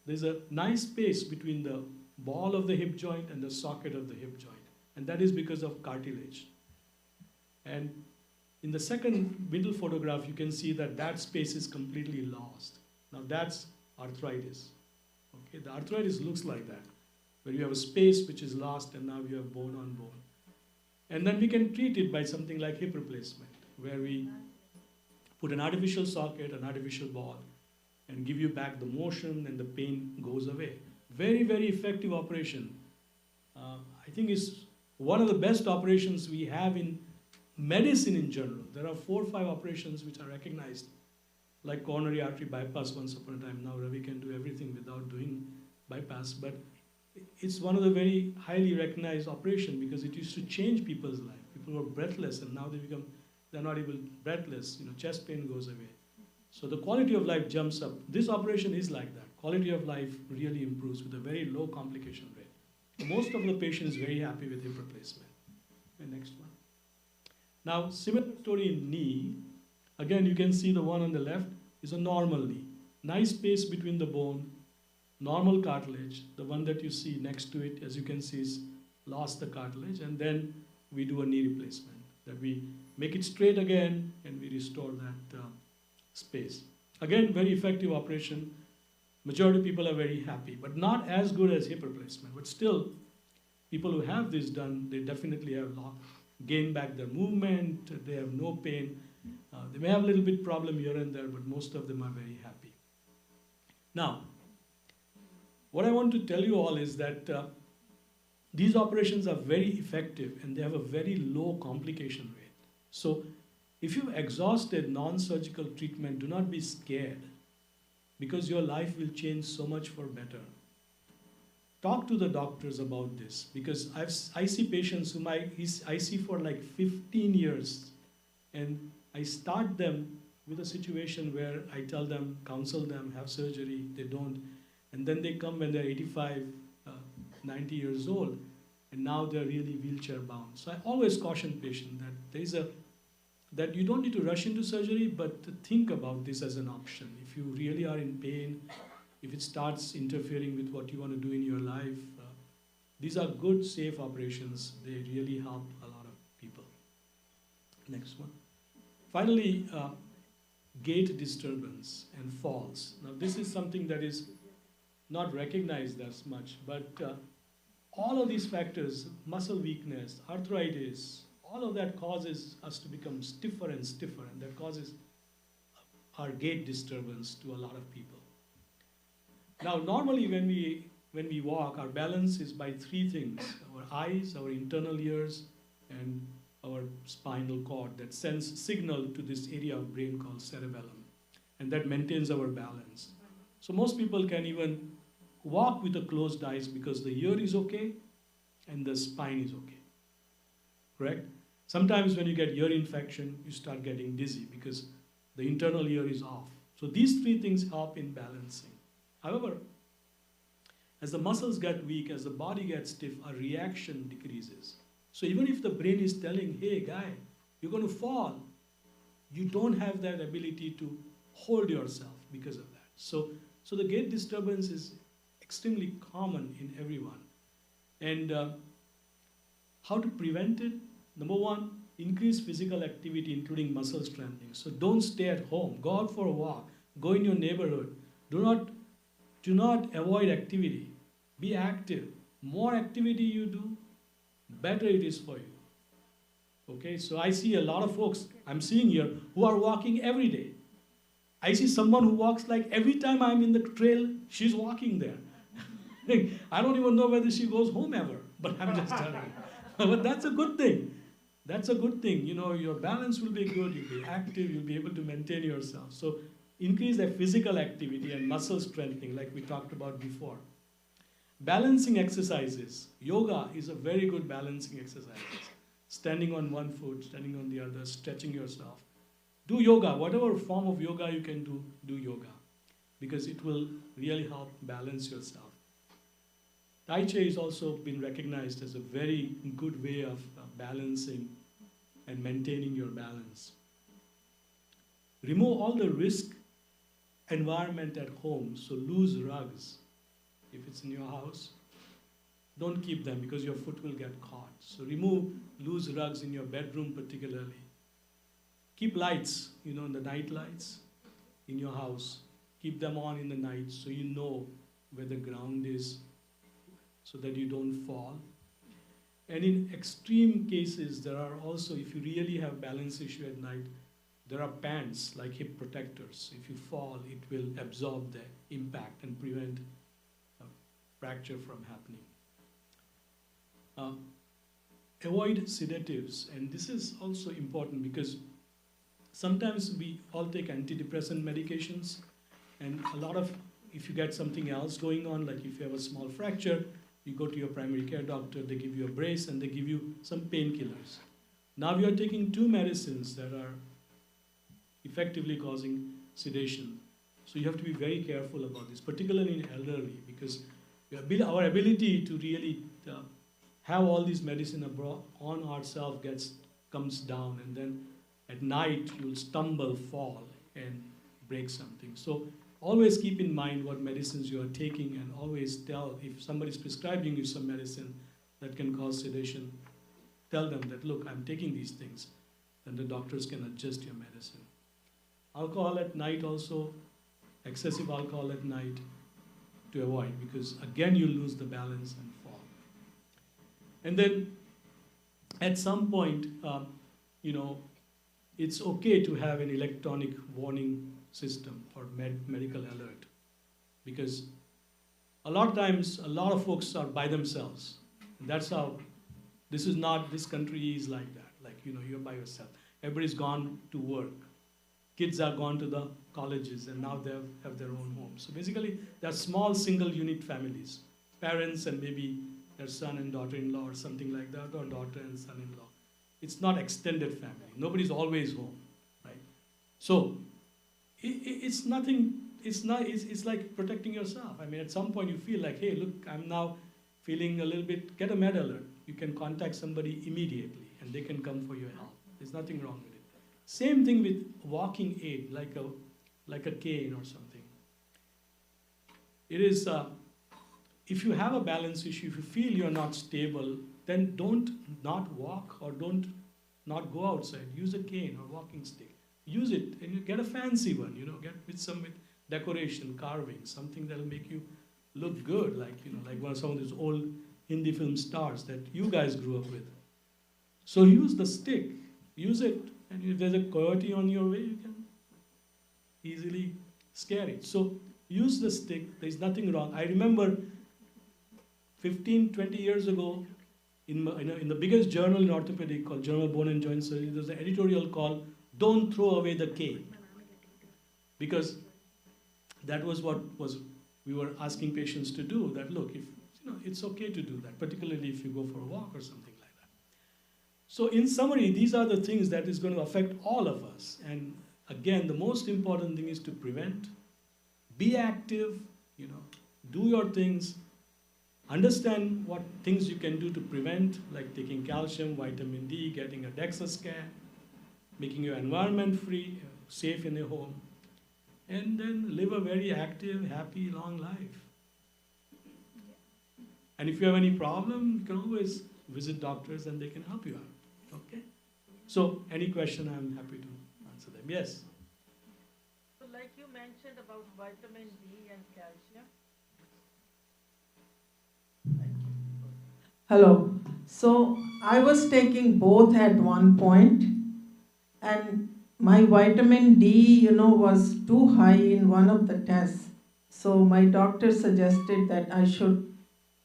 There's a nice space between the ball of the hip joint and the socket of the hip joint. And that is because of cartilage. And in the second middle photograph, you can see that that space is completely lost. Now that's arthritis. Okay, the arthritis looks like that, where you have a space which is lost and now you have bone on bone. And then we can treat it by something like hip replacement, where we put an artificial socket, an artificial ball, and give you back the motion and the pain goes away. Very, very effective operation. I think it's one of the best operations we have in medicine in general. There are 4 or 5 operations which are recognized, like coronary artery bypass once upon a time. Now Ravi can do everything without doing bypass, but it's one of the very highly recognized operations because it used to change people's life. People were breathless and now they're not even breathless, chest pain goes away. So the quality of life jumps up. This operation is like that. Quality of life really improves with a very low complication rate. Most of the patients very happy with hip replacement. And next one. Now, similar story in knee. Again, you can see the one on the left is a normal knee. Nice space between the bone, normal cartilage. The one that you see next to it, as you can see, is lost the cartilage. And then we do a knee replacement. That we make it straight again and we restore that space. Again, very effective operation. Majority of people are very happy, but not as good as hip replacement. But still, people who have this done, they definitely have gained back their movement, they have no pain. They may have a little bit problem here and there, but most of them are very happy. Now, what I want to tell you all is that these operations are very effective and they have a very low complication rate. So, if you've exhausted non-surgical treatment, do not be scared because your life will change so much for better. Talk to the doctors about this because I see patients whom I see for like 15 years and I start them with a situation where I tell them, counsel them, have surgery, they don't. And then they come when they're 85, 90 years old and now they're really wheelchair bound. So I always caution patients that you don't need to rush into surgery, but to think about this as an option. If you really are in pain, if it starts interfering with what you want to do in your life, these are good, safe operations. They really help a lot of people. Next one. Finally, gait disturbance and falls. Now this is something that is not recognized as much, but all of these factors, muscle weakness, arthritis, all of that causes us to become stiffer and stiffer, and that causes our gait disturbance to a lot of people. Now, normally when we walk, our balance is by three things: our eyes, our internal ears, and our spinal cord that sends signal to this area of brain called cerebellum, and that maintains our balance. So most people can even walk with a closed eyes because the ear is okay and the spine is okay, correct? Sometimes when you get ear infection, you start getting dizzy because the internal ear is off. So these three things help in balancing. However, as the muscles get weak, as the body gets stiff, our reaction decreases. So even if the brain is telling, hey guy, you're going to fall, you don't have that ability to hold yourself because of that. So the gait disturbance is extremely common in everyone. And how to prevent it? Number one, increase physical activity, including muscle strengthening. So don't stay at home. Go out for a walk. Go in your neighborhood. Do not avoid activity. Be active. More activity you do, better it is for you. Okay, so I see a lot of folks I'm seeing here who are walking every day. I see someone who walks like every time I'm in the trail, she's walking there. I don't even know whether she goes home ever, but I'm just telling you. But that's a good thing. That's a good thing. You know, your balance will be good, you'll be active, you'll be able to maintain yourself. So increase the physical activity and muscle strengthening like we talked about before. Balancing exercises. Yoga is a very good balancing exercise. Standing on one foot, standing on the other, stretching yourself. Do yoga, whatever form of yoga you can do yoga, because it will really help balance yourself. Tai Chi has also been recognized as a very good way of balancing and maintaining your balance. Remove all the risk environment at home, so loose rugs. If it's in your house, don't keep them because your foot will get caught. So remove loose rugs in your bedroom particularly. Keep lights, you know, the night lights in your house. Keep them on in the night so you know where the ground is so that you don't fall. And in extreme cases, there are also, if you really have balance issue at night, there are pants like hip protectors. If you fall, it will absorb the impact and prevent a fracture from happening. Avoid sedatives, and this is also important because sometimes we all take antidepressant medications, and a lot of, if you get something else going on, like if you have a small fracture, you go to your primary care doctor, they give you a brace and they give you some painkillers. Now you are taking two medicines that are effectively causing sedation. So you have to be very careful about this, particularly in elderly, because our ability to really have all these medicine on ourselves comes down, and then at night you'll stumble, fall, and break something. So always keep in mind what medicines you are taking, and always tell, if somebody's prescribing you some medicine that can cause sedation, tell them that, look, I'm taking these things, and the doctors can adjust your medicine. Alcohol at night also, excessive alcohol at night to avoid, because again you lose the balance and fall. And then at some point, you know, it's okay to have an electronic warning system or medical alert, because a lot of times a lot of folks are by themselves. And that's how, this country is like that. Like, you know, you're by yourself. Everybody's gone to work. Kids are gone to the colleges, and now they have their own homes. So basically, they're small single unit families. Parents and maybe their son and daughter-in-law or something like that, or daughter and son-in-law. It's not extended family. Nobody's always home, right? So it's nothing, it's like protecting yourself. I mean, at some point you feel like, hey, look, I'm now feeling a little bit, get a med alert. You can contact somebody immediately and they can come for your help. There's nothing wrong with it. Same thing with walking aid, like a cane or something. It is, if you have a balance issue, if you feel you're not stable, then don't not walk or don't not go outside. Use a cane or walking stick. Use it, and you get a fancy one, you know, get with decoration, carving, something that'll make you look good, like, you know, like some of those old Hindi film stars that you guys grew up with. So use the stick, use it, and if there's a coyote on your way, you can easily scare it. So use the stick, there's nothing wrong. I remember 15, 20 years ago, in the biggest journal in orthopedic called Journal of Bone and Joint Surgery, there's an editorial called "Don't Throw Away the Cane," because that was what we were asking patients to do. That look, if it's okay to do that, particularly if you go for a walk or something like that. So in summary, these are the things that is going to affect all of us. And again, the most important thing is to prevent, be active, do your things, understand what things you can do to prevent, like taking calcium, vitamin D, getting a DEXA scan, making your environment free, safe in a home, and then live a very active, happy, long life. And if you have any problem, you can always visit doctors and they can help you out. Okay? So, any question, I'm happy to answer them. Yes? So, like you mentioned about vitamin D and calcium. Hello. So, I was taking both at one point, and my vitamin D, was too high in one of the tests. So, my doctor suggested that I should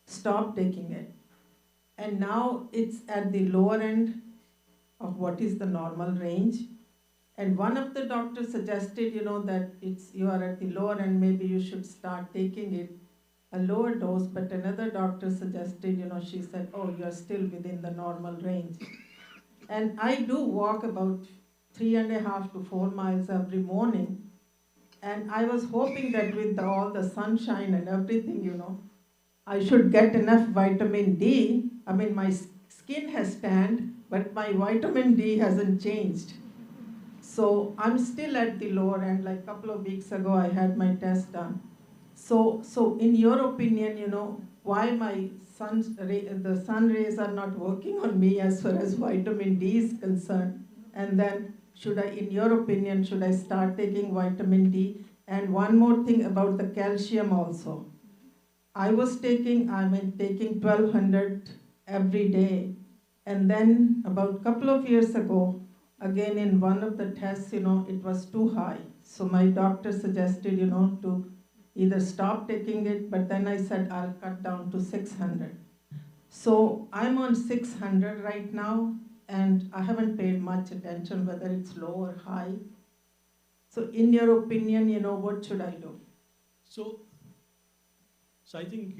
stop taking it. And now it's at the lower end of what is the normal range. And one of the doctors suggested, that you are at the lower end, maybe you should start taking it a lower dose. But another doctor suggested, she said, oh, you're still within the normal range. And I do walk about 3.5 to 4 miles every morning. And I was hoping that with all the sunshine and everything, I should get enough vitamin D. I mean, my skin has tanned, but my vitamin D hasn't changed. So I'm still at the lower end. Like a couple of weeks ago, I had my test done. So in your opinion, why my the sun rays are not working on me as far as vitamin D is concerned? And then in your opinion, should I start taking vitamin D? And one more thing about the calcium also. I was taking 1200 every day. And then about a couple of years ago, again in one of the tests, it was too high. So my doctor suggested, to either stop taking it, but then I said I'll cut down to 600. So I'm on 600 right now, and I haven't paid much attention whether it's low or high. So in your opinion, what should I do? So I think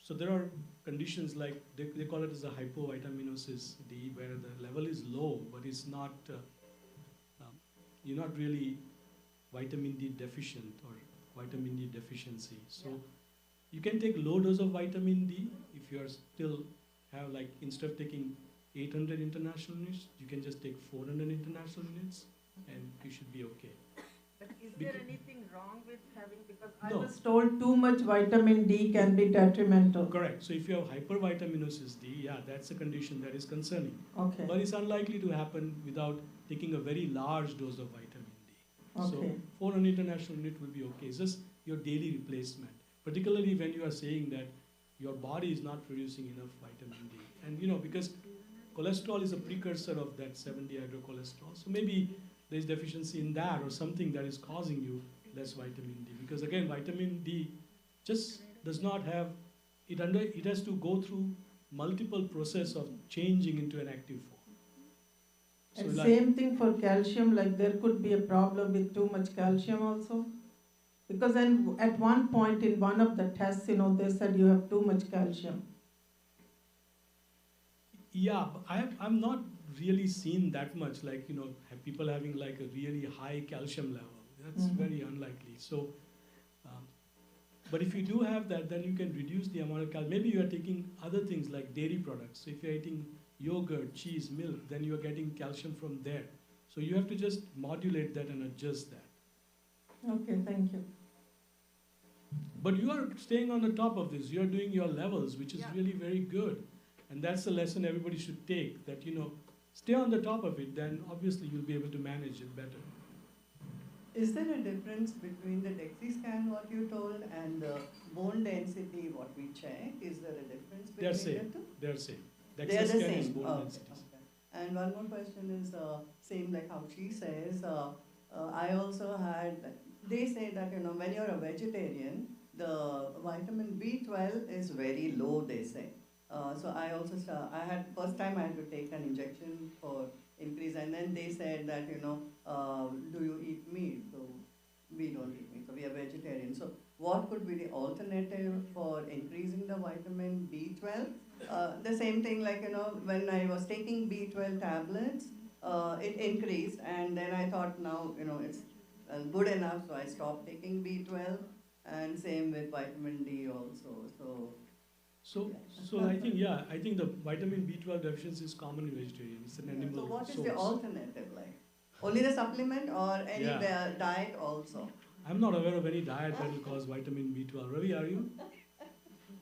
there are conditions like, they call it as a hypovitaminosis D, where the level is low, but it's not, you're not really vitamin D deficient or vitamin D deficiency. So you can take low dose of vitamin D if you are still have, like, instead of taking 800 international units, you can just take 400 international units and you should be okay. But is there anything wrong with having, because I No. was told too much vitamin D can be detrimental. Correct. So if you have hypervitaminosis D, yeah, that's a condition that is concerning. Okay. But it's unlikely to happen without taking a very large dose of vitamin D. Okay. So 400 international unit will be okay. It's just your daily replacement, particularly when you are saying that your body is not producing enough vitamin D. And because cholesterol is a precursor of that 7-dehydrocholesterol. So maybe there's deficiency in that or something that is causing you less vitamin D. Because again, vitamin D just does not have, it has to go through multiple process of changing into an active form. So And like, same thing for calcium, like there could be a problem with too much calcium also? Because then at one point in one of the tests, they said you have too much calcium. yeah, I'm not really seen that much, like, have people having like a really high calcium level. That's very unlikely. So, but if you do have that, then you can reduce the amount of calcium. Maybe you are taking other things like dairy products. So if you're eating yogurt, cheese, milk, then you are getting calcium from there. So you have to just modulate that and adjust that. Okay, thank you. But you are staying on the top of this. You are doing your levels, which is really very good. And that's the lesson everybody should take, that, stay on the top of it, then obviously you'll be able to manage it better. Is there a difference between the DEXA scan, what you told, and the bone density, what we check? Is there a difference between They're the same. two? They're same. They are DEXA the scan is same. bone Okay, densities. okay. And one more question is same like how she says. I also had. They say that when you're a vegetarian, the vitamin B12 is very low. They say. So I also I had first time I had to take an injection for increase, and then they said that do you eat meat? So we don't eat meat, so we are vegetarian. So what could be the alternative for increasing the vitamin B12? The same thing like when I was taking B12 tablets, it increased, and then I thought now it's good enough, so I stopped taking B12, and same with vitamin D also. So I think the vitamin B12 deficiency is common in vegetarian. It's an animal So what is source. the alternative like? Only the supplement or any diet also? I'm not aware of any diet that will cause vitamin B12. Ravi, are you?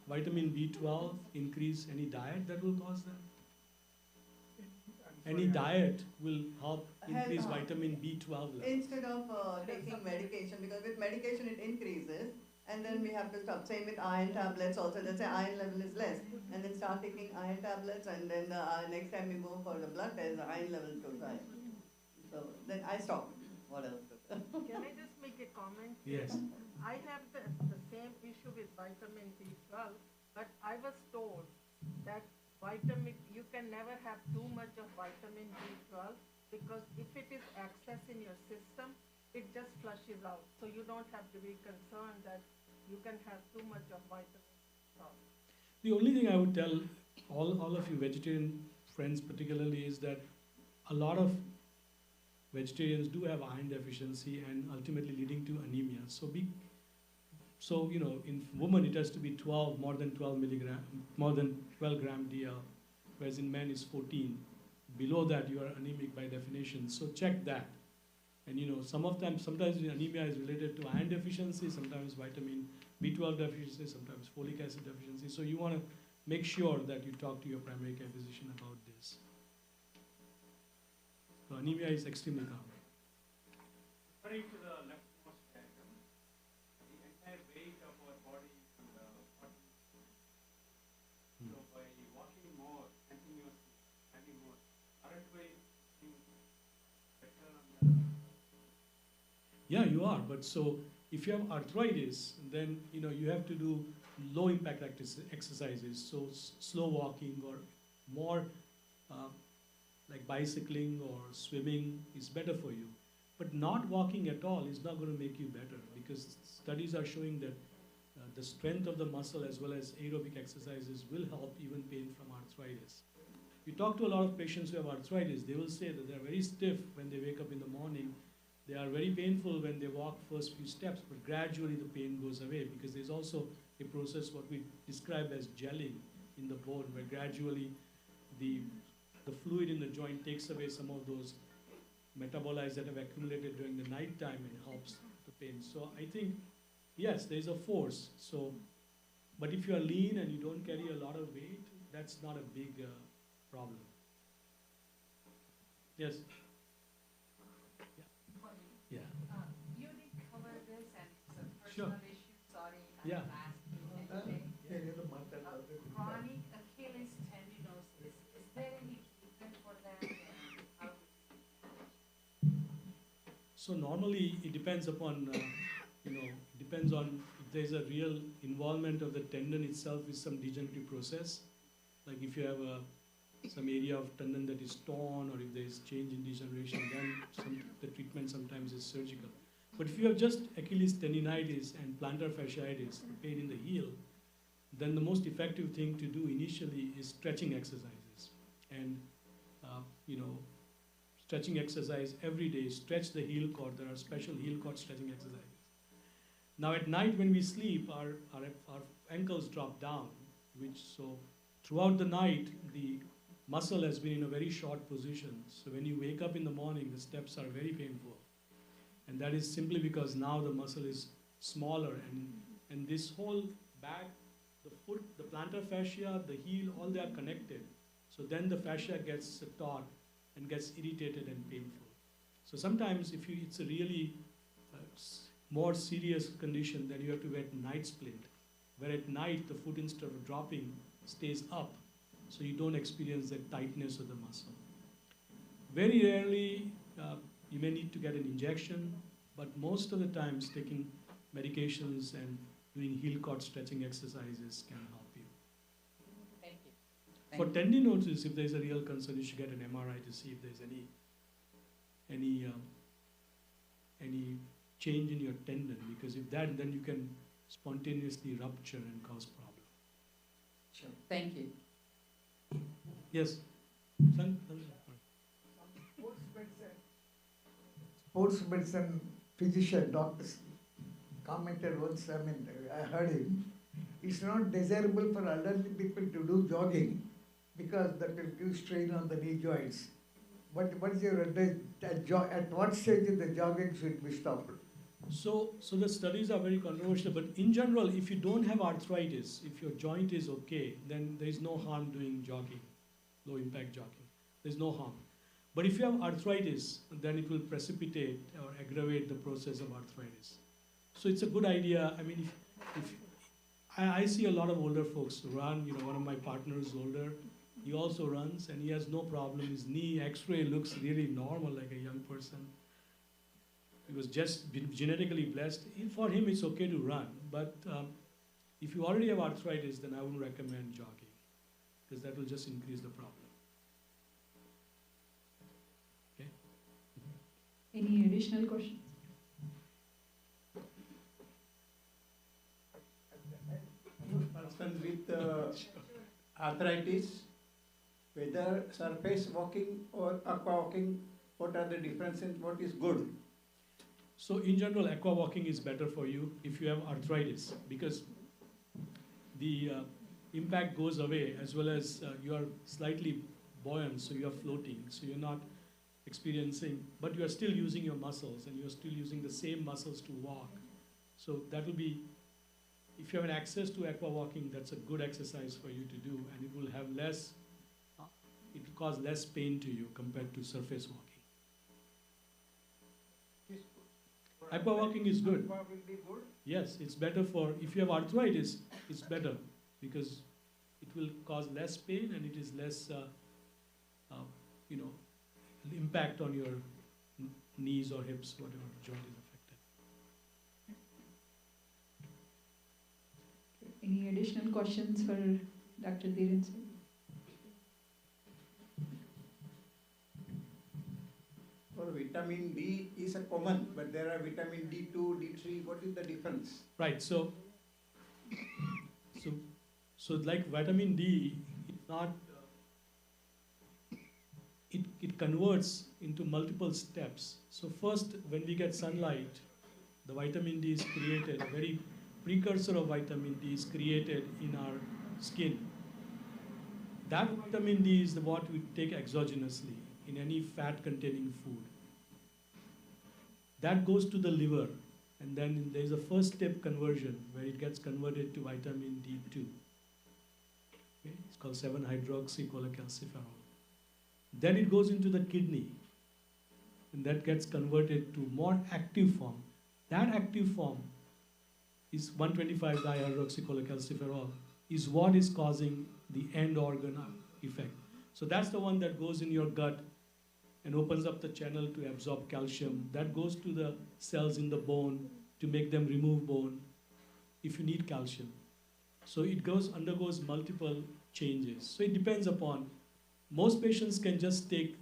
Vitamin B12 increase, any diet that will cause that? Any diet will help increase vitamin B12 level. Instead of taking medication, because with medication it increases, and then we have to stop. Same with iron tablets also. Let's say iron level is less, and then start taking iron tablets, and then next time we go for the blood test, the iron level goes high. So then I stop. What else? Can I just make a comment? Yes. I have the same issue with vitamin B12, but I was told that you can never have too much of vitamin B12 because if it is excess in your system, it just flushes out. So you don't have to be concerned that you can have too much of vitamin B12. The only thing I would tell all of you vegetarian friends particularly is that a lot of vegetarians do have iron deficiency and ultimately leading to anemia. So in women it has to be 12, more than 12 gram DL, whereas in men is 14. Below that you are anemic by definition. So check that. And sometimes anemia is related to iron deficiency, sometimes vitamin B12 deficiency, sometimes folic acid deficiency. So you want to make sure that you talk to your primary care physician about this. So anemia is extremely common. Referring to the leftmost diagram, the entire weight of our body is on the bottom. So by walking more continuously, having more, aren't we better on the? Yeah, you are. But so if you have arthritis, then you have to do low impact exercises. So slow walking or more like bicycling or swimming is better for you. But not walking at all is not going to make you better because studies are showing that the strength of the muscle as well as aerobic exercises will help even pain from arthritis. You talk to a lot of patients who have arthritis, they will say that they're very stiff when they wake up in the morning. They are very painful when they walk first few steps, but gradually the pain goes away because there's also a process what we describe as gelling in the bone where gradually the fluid in the joint takes away some of those metabolites that have accumulated during the night time and helps the pain. So I think, yes, there is a force. So, but if you are lean and you don't carry a lot of weight, that's not a big problem. Yes? Yeah. You did cover this and it's a Sure. personal issue, sorry, Yeah. I'm asking anyway. Chronic Achilles tendinosis, is there any treatment for that? And how So normally it depends upon, depends on if there's a real involvement of the tendon itself with some degenerative process. Like if you have some area of tendon that is torn or if there is change in degeneration, then the treatment sometimes is surgical. But if you have just Achilles tendinitis and plantar fasciitis, pain in the heel, then the most effective thing to do initially is stretching exercises. And, stretching exercise every day, stretch the heel cord. There are special heel cord stretching exercises. Now at night when we sleep, our ankles drop down, so throughout the night, the muscle has been in a very short position. So when you wake up in the morning, the steps are very painful. And that is simply because now the muscle is smaller and this whole back, the foot, the plantar fascia, the heel, all they are connected. So then the fascia gets taut and gets irritated and painful. So sometimes if it's a really more serious condition, then you have to wear night splint, where at night the foot instead of dropping stays up, so you don't experience that tightness of the muscle. Very rarely, you may need to get an injection, but most of the times taking medications and doing heel cord stretching exercises can help you. Thank you. For tendinosis, if there's a real concern, you should get an MRI to see if there's any change in your tendon, because if that, then you can spontaneously rupture and cause problem. Sure. Thank you. Yes. Son? Sports medicine physician, doctors commented once, I heard him, it's not desirable for elderly people to do jogging because that will give strain on the knee joints. What's your advice? At what stage in the jogging should be stopped? So the studies are very controversial, but in general, if you don't have arthritis, if your joint is okay, then there is no harm doing jogging, low impact jogging. There's no harm. But if you have arthritis, then it will precipitate or aggravate the process of arthritis. So it's a good idea. I mean, if I see a lot of older folks run, one of my partners is older, he also runs and he has no problem. His knee x-ray looks really normal like a young person. He was just genetically blessed. For him, it's okay to run. But if you already have arthritis, then I wouldn't recommend jogging because that will just increase the problem. Okay? Any additional questions? Person with arthritis, whether surface walking or aqua walking, what are the differences, what is good? So in general, aqua walking is better for you if you have arthritis because the impact goes away as well as you are slightly buoyant, so you are floating, so you're not experiencing, but you are still using your muscles and you're still using the same muscles to walk. So that will be, if you have an access to aqua walking, that's a good exercise for you to do, and it will have less, it will cause less pain to you compared to surface walking. Aqua walking is good. Aqua will be good. Yes, it's better for, if you have arthritis, it's better because it will cause less pain and it is less, impact on your knees or hips, whatever joint is affected. Any additional questions for Dr. Dhiren sir? For vitamin D is a common, but there are vitamin D2, D3, what is the difference? Right, so like vitamin D, it's not, it converts into multiple steps. So first, when we get sunlight, the vitamin D is created, a very precursor of vitamin D is created in our skin. That vitamin D is what we take exogenously in any fat-containing food. That goes to the liver, and then there is a first step conversion where it gets converted to vitamin D2. Okay? It's called 7-hydroxycholecalciferol. Then it goes into the kidney, and that gets converted to more active form. That active form is 1,25-dihydroxycholecalciferol, is what is causing the end organ effect. So that's the one that goes in your gut and opens up the channel to absorb calcium. That goes to the cells in the bone to make them remove bone if you need calcium. So it undergoes multiple changes. So it depends upon, most patients can just take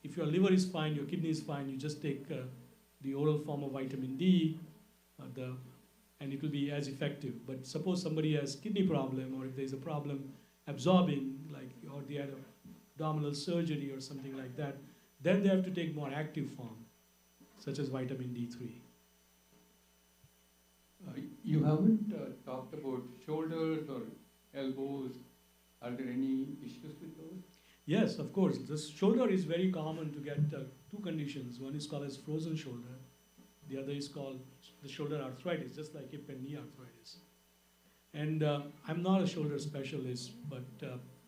if your liver is fine, your kidney is fine, you just take the oral form of vitamin D, and it will be as effective. But suppose somebody has kidney problem, or if there's a problem absorbing, or they had abdominal surgery or something like that, then they have to take more active form, such as vitamin D3. You haven't talked about shoulders or elbows. Are there any issues with those? Yes, of course. The shoulder is very common to get two conditions. One is called as frozen shoulder. The other is called the shoulder arthritis, just like hip and knee arthritis. And I'm not a shoulder specialist, but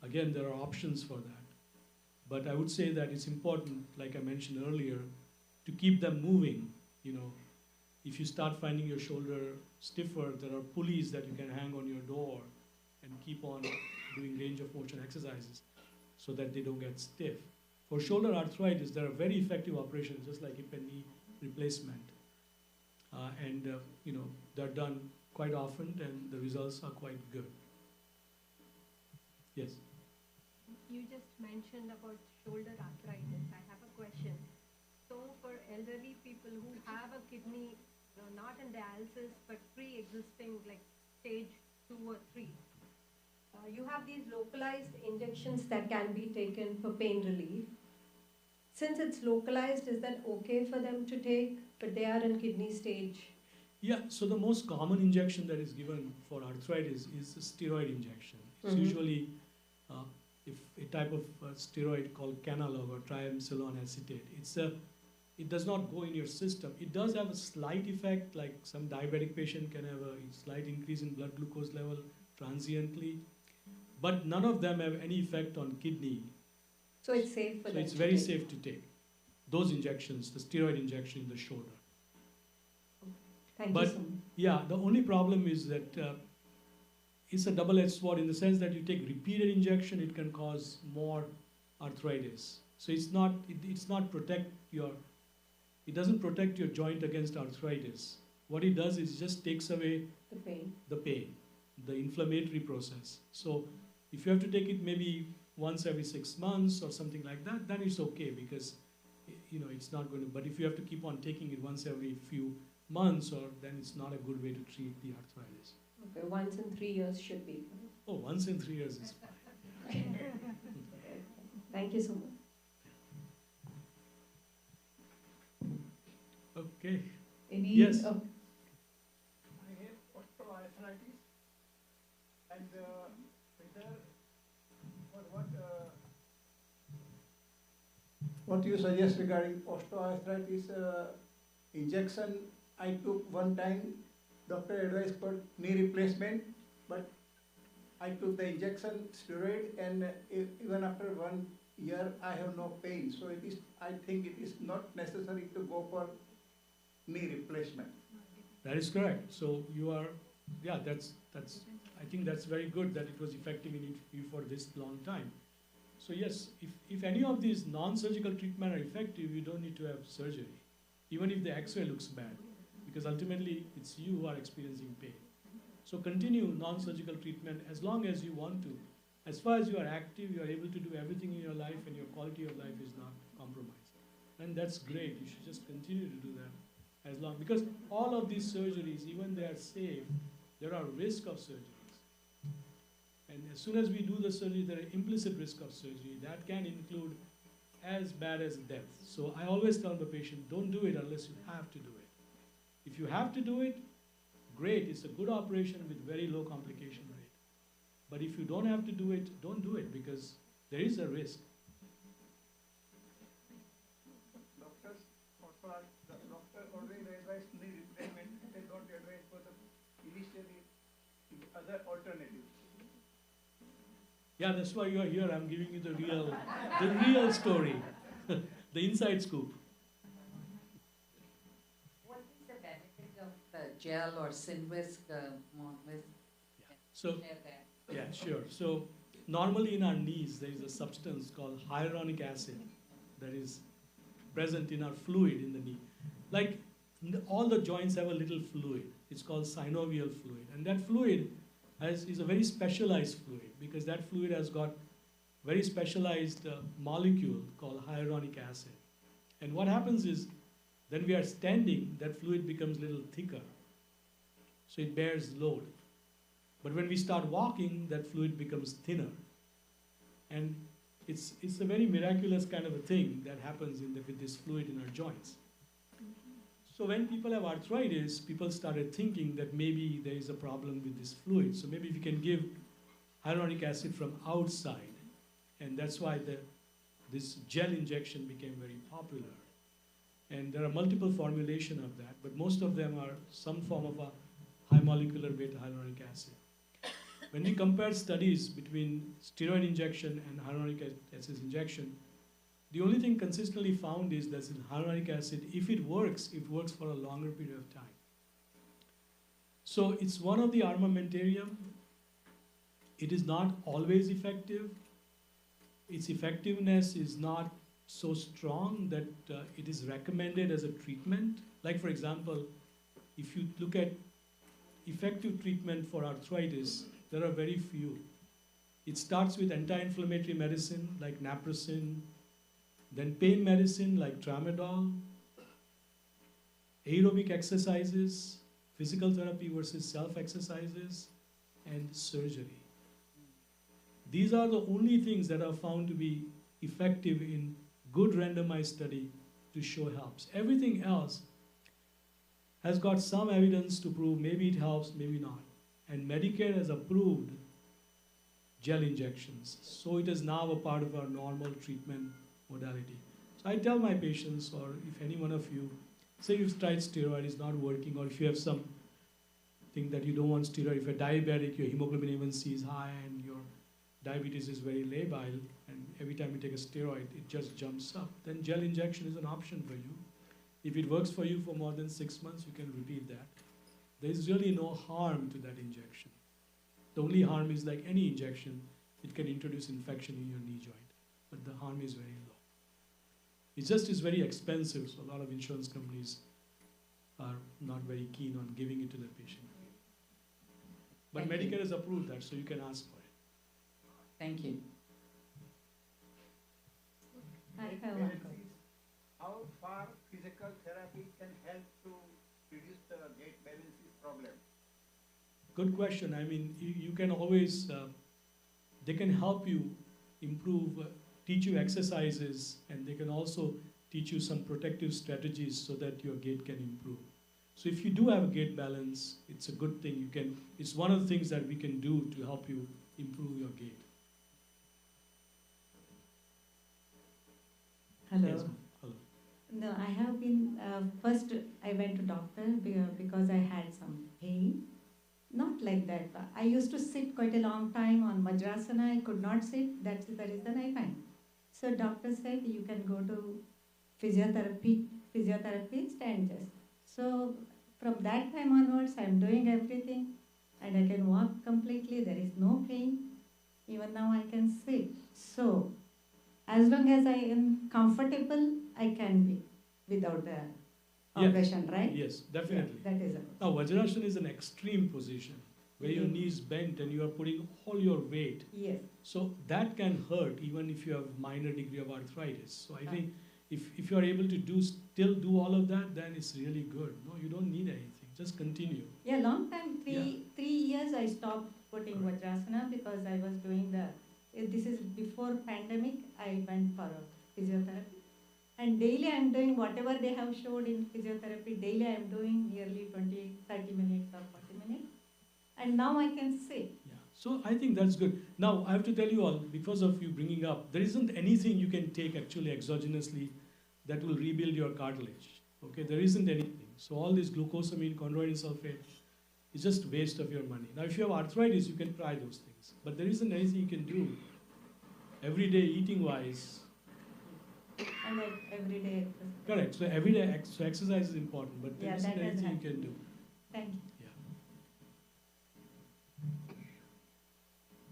again, there are options for that. But I would say that it's important, like I mentioned earlier, to keep them moving. If you start finding your shoulder stiffer, there are pulleys that you can hang on your door and keep on doing range of motion exercises so that they don't get stiff. For shoulder arthritis, there are very effective operations, just like hip and knee replacement. They're done quite often, and the results are quite good. Yes? You just mentioned about shoulder arthritis. I have a question. So for elderly people who have a kidney, not in dialysis, but pre-existing, like stage 2 or 3, you have these localized injections that can be taken for pain relief. Since it's localized, is that okay for them to take, but they are in kidney stage? Yeah, so the most common injection that is given for arthritis is a steroid injection. It's usually if a type of steroid called Canalog or triamcinolone acetate. It does not go in your system. It does have a slight effect, like some diabetic patient can have a slight increase in blood glucose level transiently, but none of them have any effect on kidney. So it's safe for them. So it's very safe to take those injections, the steroid injection in the shoulder. Thank you so much. Yeah, the only problem is that it's a double-edged sword in the sense that you take repeated injection, it can cause more arthritis. So it doesn't protect your joint against arthritis. What it does is just takes away the pain, the inflammatory process. So if you have to take it maybe once every 6 months or something like that, then it's okay, because it's not going to. But if you have to keep on taking it once every few months, then it's not a good way to treat the arthritis. Okay, once in 3 years should be fine. Oh, once in 3 years is fine. Thank you so much. Okay. Yes. I have osteoarthritis, and what you suggest regarding osteoarthritis injection, I took one time, doctor advised for knee replacement, but I took the injection steroid, and even after 1 year I have no pain. So I think it is not necessary to go for knee replacement. That is correct. So you are, I think that's very good that it was effective in you for this long time. So yes, if any of these non-surgical treatment are effective, you don't need to have surgery, even if the X-ray looks bad, because ultimately it's you who are experiencing pain. So continue non-surgical treatment as long as you want to. As far as you are active, you are able to do everything in your life, and your quality of life is not compromised. And that's great. You should just continue to do that as long, because all of these surgeries, even they are safe, there are risk of surgeries. And as soon as we do the surgery, there are implicit risk of surgery. That can include as bad as death. So I always tell the patient, don't do it unless you have to do it. If you have to do it, great, it's a good operation with very low complication rate. But if you don't have to do it, don't do it, because there is a risk. Doctor always advised knee replacement, they don't advise for the initially other alternatives. Yeah, that's why you are here. I'm giving you the real story, the inside scoop. What is the benefit of the gel or Synvisc, Monvis? So, yeah, sure. So normally in our knees, there is a substance called hyaluronic acid that is present in our fluid in the knee. Like all the joints have a little fluid. It's called synovial fluid. And that fluid is a very specialized fluid, because that fluid has got very specialized molecule called hyaluronic acid. And what happens is, when we are standing, that fluid becomes a little thicker. So it bears load. But when we start walking, that fluid becomes thinner. And it's a very miraculous kind of a thing that happens with this fluid in our joints. So when people have arthritis, people started thinking that maybe there is a problem with this fluid. So maybe we can give hyaluronic acid from outside. And that's why this gel injection became very popular. And there are multiple formulations of that, but most of them are some form of a high molecular weight hyaluronic acid. When we compare studies between steroid injection and hyaluronic acid injection, the only thing consistently found is that in hyaluronic acid, if it works for a longer period of time. So it's one of the armamentarium. It is not always effective. Its effectiveness is not so strong that it is recommended as a treatment. Like for example, if you look at effective treatment for arthritis, there are very few. It starts with anti-inflammatory medicine like naproxen, then pain medicine like tramadol, aerobic exercises, physical therapy versus self-exercises, and surgery. These are the only things that are found to be effective in good randomized study to show helps. Everything else has got some evidence to prove maybe it helps, maybe not. And Medicare has approved gel injections. So it is now a part of our normal treatment modality. So I tell my patients, or if any one of you, say you've tried steroid, it's not working, or if you have some thing that you don't want steroid, if you're diabetic, your hemoglobin A1C is high and your diabetes is very labile, and every time you take a steroid, it just jumps up, then gel injection is an option for you. If it works for you for more than 6 months, you can repeat that. There is really no harm to that injection. The only harm is like any injection, it can introduce infection in your knee joint, but the harm is very low. It just is very expensive, so a lot of insurance companies are not very keen on giving it to the patient. But Thank Medicare you. has approved that, so you can ask for it. Thank you. I have one question. How far physical therapy can help to reduce the gait balances problem? Good question. I mean, you can always, they can help you improve, teach you exercises, and they can also teach you some protective strategies so that your gait can improve. So if you do have a gait balance, it's a good thing. It's one of the things that we can do to help you improve your gait. Hello. Yes, ma'am. Hello. No, I have been, first I went to doctor because I had some pain. Not like that. I used to sit quite a long time on Vajrasana. I could not sit. That's the reason I went. So doctor said you can go to physiotherapist and just. So from that time onwards, I'm doing everything and I can walk completely. There is no pain. Even now I can sit. So as long as I am comfortable, I can be without the operation, right? Yes, definitely. Yeah, that is it. Now, Vajrasana is an extreme position where your knee is bent and you are putting all your weight. Yes. So that can hurt even if you have minor degree of arthritis. So I think if you are able to still do all of that, then it's really good. No, you don't need anything. Just continue. Yeah, long time, three years I stopped putting Vajrasana because I was doing this is before pandemic, I went for physiotherapy. And daily I am doing whatever they have showed in physiotherapy, daily I am doing nearly 20, 30 minutes or 40 minutes. And now I can sit. Yeah. So I think that's good. Now, I have to tell you all, because of you bringing up, there isn't anything you can take actually exogenously that will rebuild your cartilage. Okay, there isn't anything. So all this glucosamine, chondroitin sulfate is just waste of your money. Now, if you have arthritis, you can try those things. But there isn't anything you can do every day eating-wise. And every day. Correct. So every day, so exercise is important, but there isn't that has anything you happened. can do. Thank you.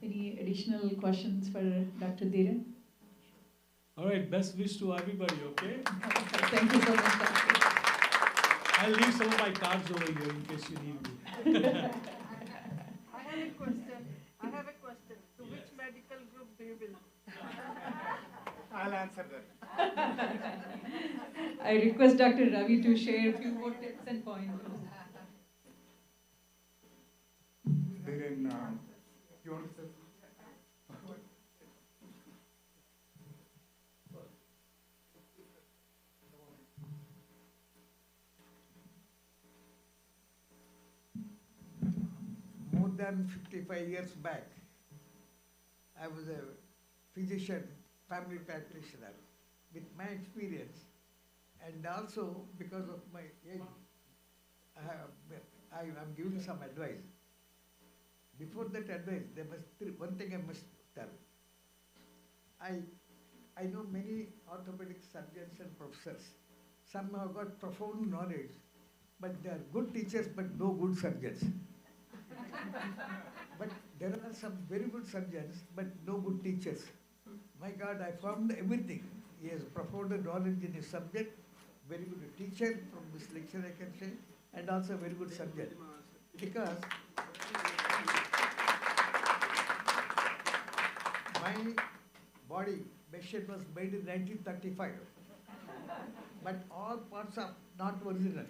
Any additional questions for Dr. Dhiren? All right, best wish to everybody, okay? Thank you so much, Doctor. I'll leave some of my cards over here in case you need me. I have a question. To which medical group do you belong? I'll answer that. I request Dr. Ravi to share a few more tips and pointers. Dhiren, you want to say? More than 55 years back, I was a physician, family practitioner. With my experience, and also because of my age, I'm giving some advice. Before that advice, there must one thing I must tell. I know many orthopedic surgeons and professors. Some have got profound knowledge, but they are good teachers but no good surgeons. But there are some very good surgeons but no good teachers. My God, I found everything He has profound knowledge in his subject, very good teacher from this lecture I can say, and also very good subject. Because my body machine was made in 1935, but all parts are not original.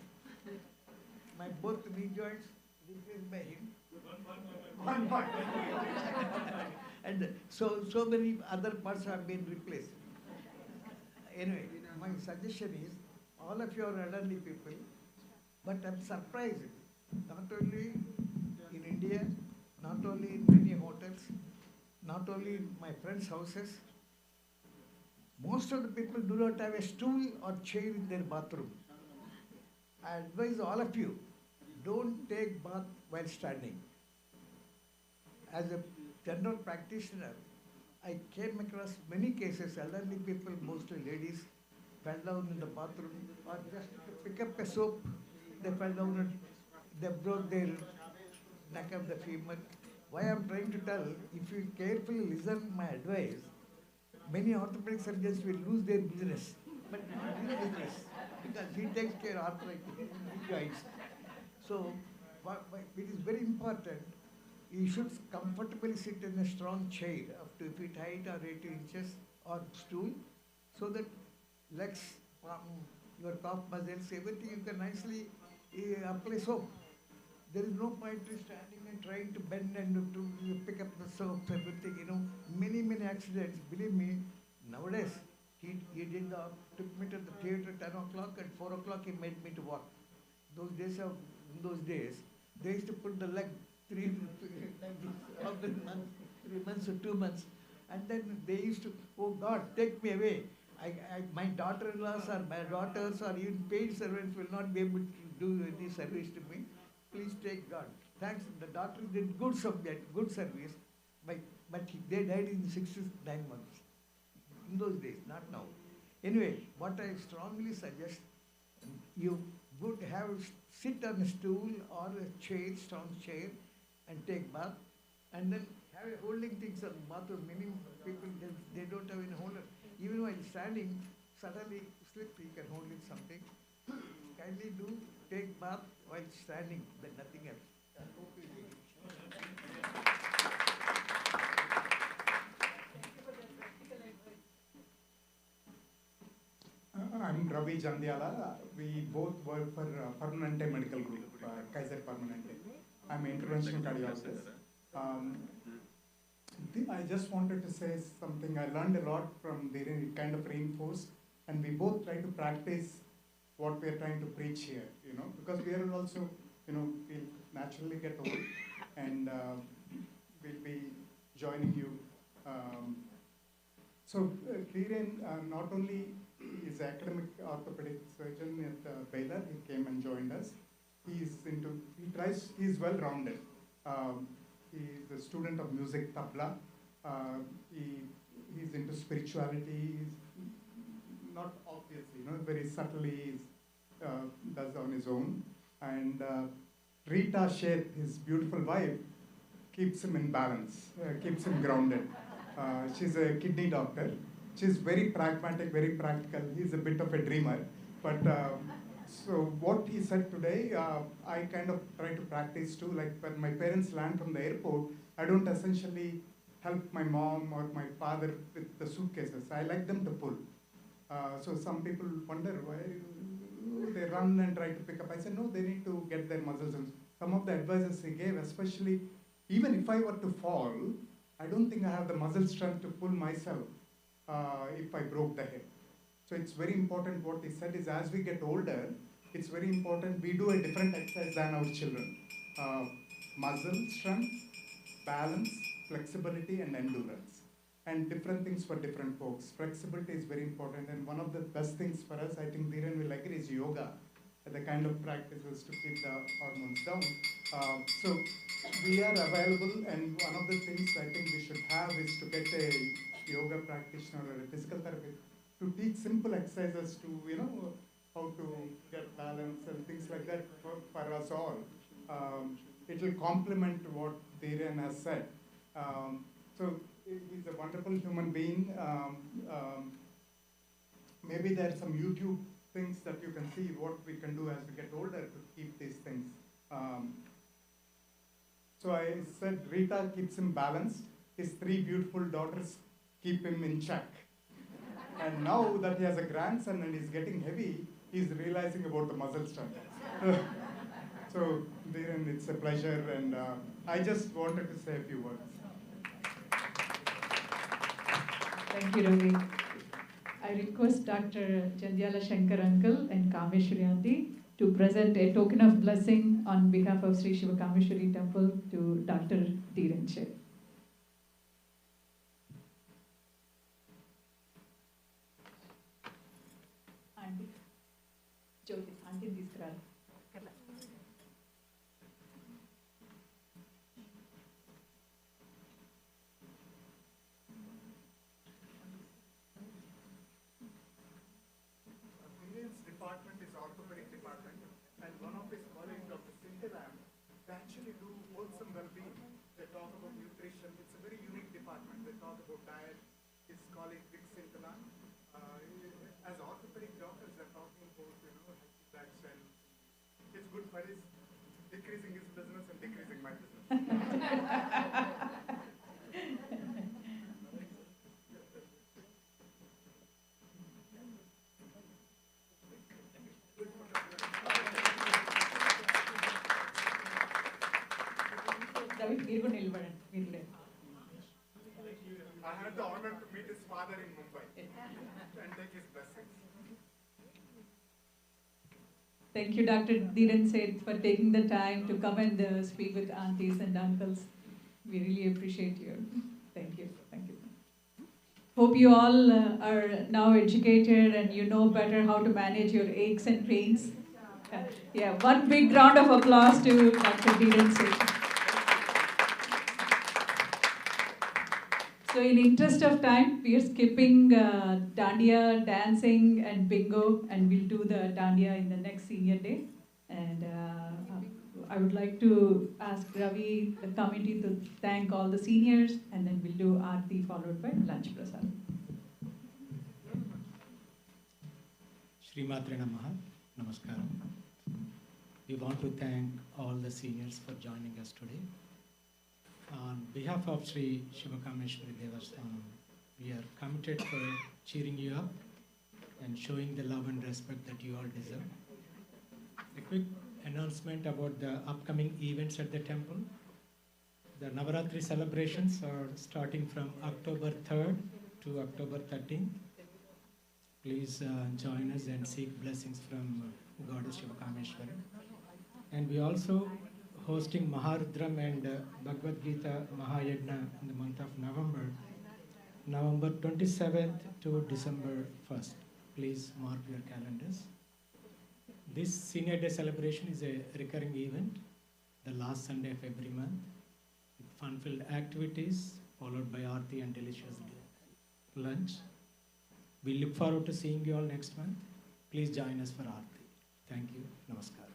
My both knee joints replaced by him. One part. And so many other parts have been replaced. Anyway, my suggestion is, all of you are elderly people, but I'm surprised, not only in India, not only in many hotels, not only in my friends' houses, most of the people do not have a stool or chair in their bathroom. I advise all of you, don't take bath while standing. As a general practitioner, I came across many cases, elderly people, mostly ladies, fell down in the bathroom, or just to pick up a soap, they fell down and they broke their neck of the femur. Why I'm trying to tell, if you carefully listen to my advice, many orthopedic surgeons will lose their business, but not his business, because he takes care of arthritis, joints. So, it is very important. You should comfortably sit in a strong chair of 2 feet height or 80 inches or stool, so that legs, your calf muscles, everything you can nicely apply soap. There is no point in standing and trying to bend and to pick up the soap, everything, many accidents. Believe me, nowadays, he took me to the theater at 10 o'clock, and 4 o'clock he made me to walk. In those days, they used to put the leg 3 months or 2 months, and then they used to, oh God, take me away. My daughter-in-laws or my daughters or even paid servants will not be able to do any service to me. Please take God. Thanks, the doctor did good service, but they died in 6 to 9 months. In those days, not now. Anyway, what I strongly suggest, you would sit on a stool or a chair, strong chair, and take bath, and then have a holding things on the bathroom. Many people, they don't have any holder. Even while standing, suddenly slip, you can hold it something. Kindly do take bath while standing, then nothing else. I hope you do. I'm Ravi Jandiala. We both work for Permanente Medical Group, Kaiser Permanente. I'm an interventional cardiologist. I just wanted to say something. I learned a lot from there. It kind of reinforced, and we both try to practice what we are trying to preach here, because we are also, we'll naturally get old, and we'll be joining you. So Dhiren not only is an academic orthopedic surgeon at Baylor, he came and joined us. He's well-rounded. He's a student of music, tabla. He's into spirituality. He's not obviously, very subtly does on his own. And Rita Sheth, his beautiful wife, keeps him in balance, keeps him grounded. She's a kidney doctor. She's very pragmatic, very practical. He's a bit of a dreamer. But so what he said today, I kind of try to practice too. Like when my parents land from the airport, I don't essentially help my mom or my father with the suitcases. I like them to pull. So some people wonder why they run and try to pick up. I said, no, they need to get their muscles. And some of the advices he gave, especially, even if I were to fall, I don't think I have the muscle strength to pull myself if I broke the hip. So it's very important. What he said is, as we get older, it's very important we do a different exercise than our children. Muscle strength, balance, flexibility, and endurance. And different things for different folks. Flexibility is very important, and one of the best things for us, I think Dhiren will agree, is yoga. The kind of practices to keep the hormones down. So we are available, and one of the things I think we should have is to get a yoga practitioner or a physical therapist to teach simple exercises to, how to get balance and things like that for us all. It will complement what Dhiren has said. So he's a wonderful human being. maybe there are some YouTube things that you can see what we can do as we get older to keep these things. So I said Rita keeps him balanced. His 3 beautiful daughters keep him in check. And now that he has a grandson and he's getting heavy, he's realizing about the muscle strength. So, Dhiren, it's a pleasure, and I just wanted to say a few words. Thank you, Ravi. I request Dr. Jandyala Shankar Uncle and Kameshwari Aunty to present a token of blessing on behalf of Sri Śivakāmeśwarī Temple to Dr. Dhiren Shet. Aunty, Jyoti, Aunty తీసుకురాలి. Department is orthopedic department, and one of his colleagues, Dr. Sintiram, they actually do wholesome well-being. They talk about nutrition. It's a very unique department. They talk about diet. His colleague, Vic Sintiram, as orthopedic doctors, they're talking about, healthy lifestyle. It's good for his decreasing his business and decreasing my business. I had the honor to meet his father in Mumbai and take his blessings. Thank you, Dr. Dhiren Seth, for taking the time to come and speak with aunties and uncles. We really appreciate you. Thank you. Thank you. Hope you all are now educated and you know better how to manage your aches and pains. Yeah, one big round of applause to Dr. Dhiren Seth. So in interest of time, we are skipping dandiya, dancing and bingo, and we'll do the dandiya in the next senior day. And I would like to ask Ravi, the committee, to thank all the seniors, and then we'll do Aarti followed by lunch prasad. Shri Matre Namaha, Namaskaram. We want to thank all the seniors for joining us today. On behalf of Sri śivakāmeśwarī devasthānam, we are committed for cheering you up and showing the love and respect that you all deserve. A quick announcement about the upcoming events at the temple. The Navaratri celebrations are starting from October 3rd to October 13th. Please join us and seek blessings from Goddess śivakāmeśwarī. And we also hosting Maharudram and Bhagavad Gita Mahayagna in the month of November, November 27th to December 1st. Please mark your calendars. This Senior Day celebration is a recurring event, the last Sunday of every month, with fun-filled activities followed by Aarti and delicious lunch. We look forward to seeing you all next month. Please join us for Aarti. Thank you. Namaskar.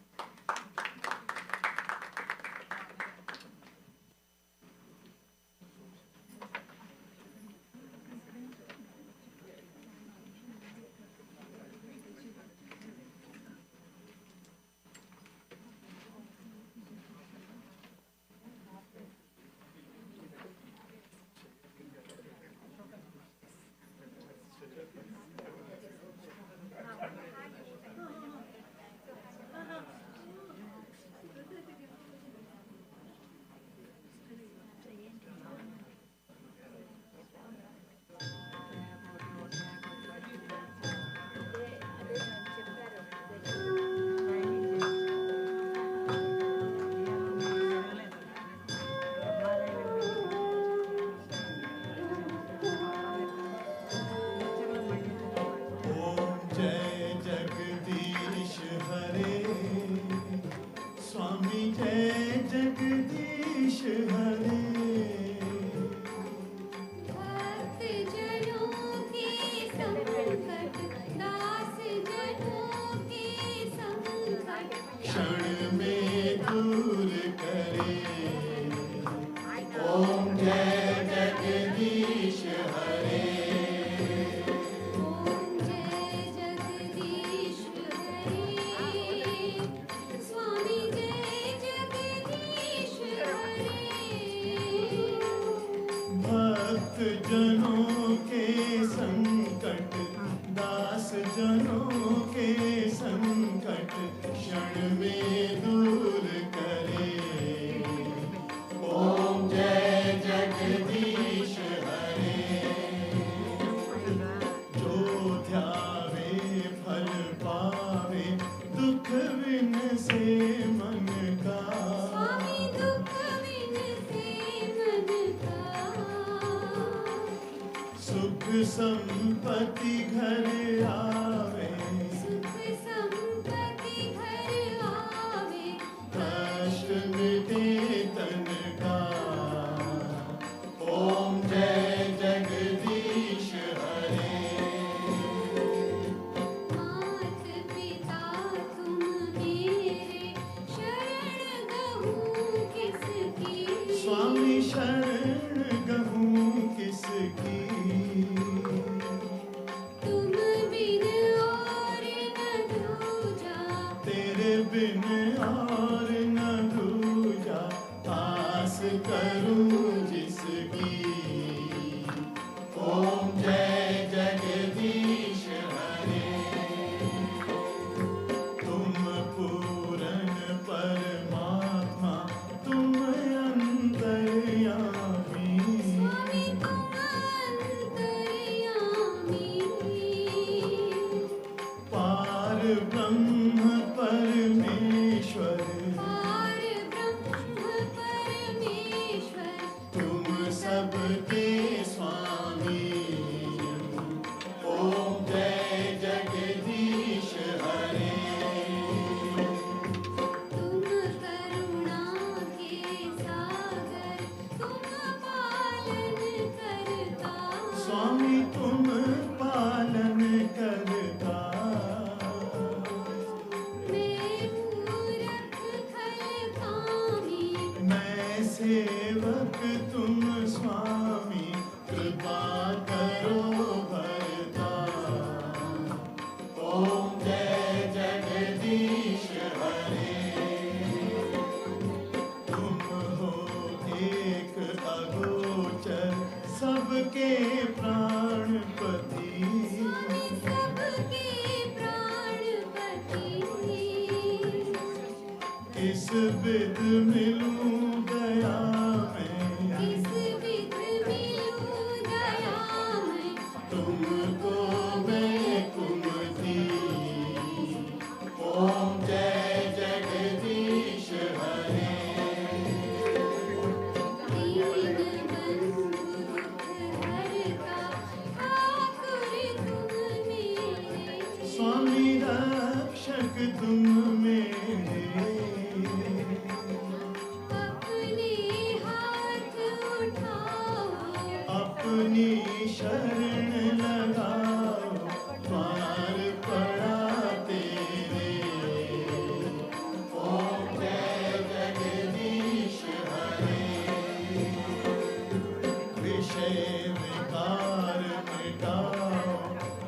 संपत्ति घर आवे, सुख संपत्ति घर आवे, कष्ट मिटे तन का। ओम जय जगदीश हरे। मात पिता तुम मेरे, शरण गहूँ किसकी। स्वामी शरण गहूँ किसकी। तुम बिन और न दूजा, तेरे बिन और न दूजा, आस करूं जिसकी। ओम जय जगदीश हरे। तुम पूरन परमात्मा, तुम अंतर्यामी। स्वामी तुम अंतर्यामी। पार ब्रह्म परमेश्वर, पार ब्रह्म परमेश्वर, तुम सबके स्वामी। ओम जय जगदीश हरे। तुम करुणा के सागर, तुम पालन करता। स्वामी तुम पालन करता। मैं मूरख खल कामी, मैं सेवक तुम स्वामी, कृपा करो भरता। ओम जय जगदीश हरे। तुम हो एक अगोचर, सबके प्राणपति। स्वामी सबके प्राणपति। किस विध मिलूं दया में, किस विध मिलूं दया में, तुमको मैं कुमति। ओम जय जगदीश हरे। दीन बंधु दुख हरता, ठाकुर तुम मेरे। स्वामी रक्षक तुम मेरे। अपने हाथ उठाओ, अपनी शरण लगाओ, द्वार पड़ा तेरे। ओम जय जगदीश हरे। विषय विकार मिटाओ,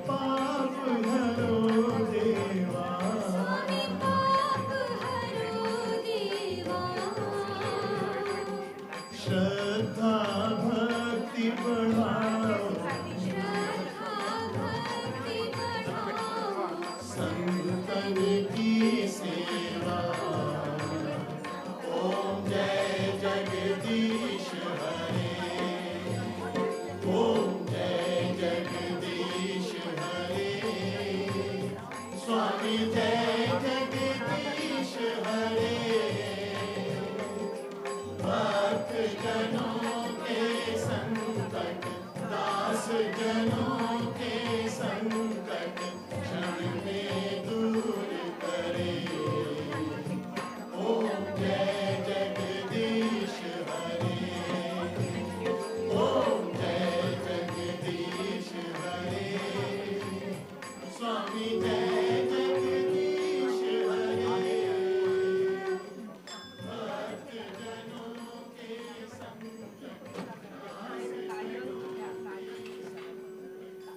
पाप हरो देवा। स्वामी पाप हरो देवा। श्रद्धा भक्ति बढ़ाओ, श्रद्धा भक्ति बढ़ाओ, संतन की सेवा। ओम जय जगदीश हरे। ओम जय जगदीश हरे। स्वामी जय जगदीश हरे। भक्त जनों के संकट, दास जनों के संकट, क्षण में दूर करे। ओम जय जगदीश हरे। ओम जय जगदीश हरे। स्वामी जय जगदीश हरे। भक्त जनों के संकट, दास जनों के संकट,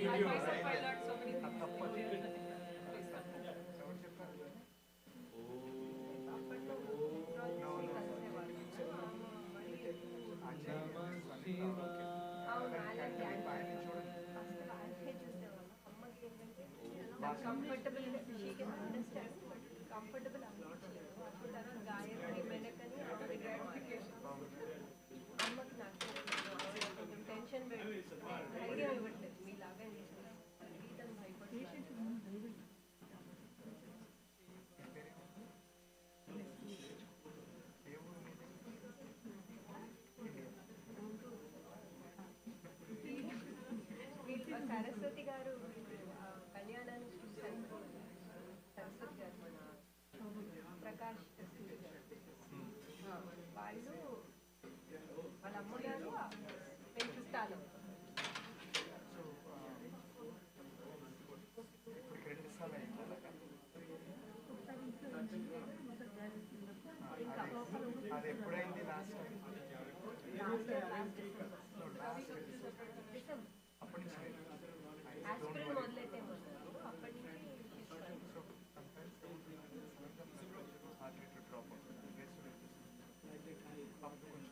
myself, I learned so many things. Comfortable, she can understand, but comfortable అనిపించలేదు. అప్పుడు తర్వాత గాయత్రి మెనకని ఆవిడ గ్రాటిఫికేషన్ అమ్మకి నచ్చలేదు, కొంచెం టెన్షన్ పెట్టి ధైర్యం ఇవ్వట్లేదు మీలాగా జీవితం భయపడుతుంది. సరస్వతి గారు కళ్యాణాన్ని చూశారు. సరస్వతి గారు మన ప్రకాష్ వాళ్ళు వాళ్ళ అమ్మగారు పెంచు స్థానం అది ఎప్పుడైంది లాస్ట్ అప్పటి నుంచి ఆస్పిరిన్ మొదలెట్టేమన్నారు. అప్పటి నుంచి డ్రాప్ అవుతుంది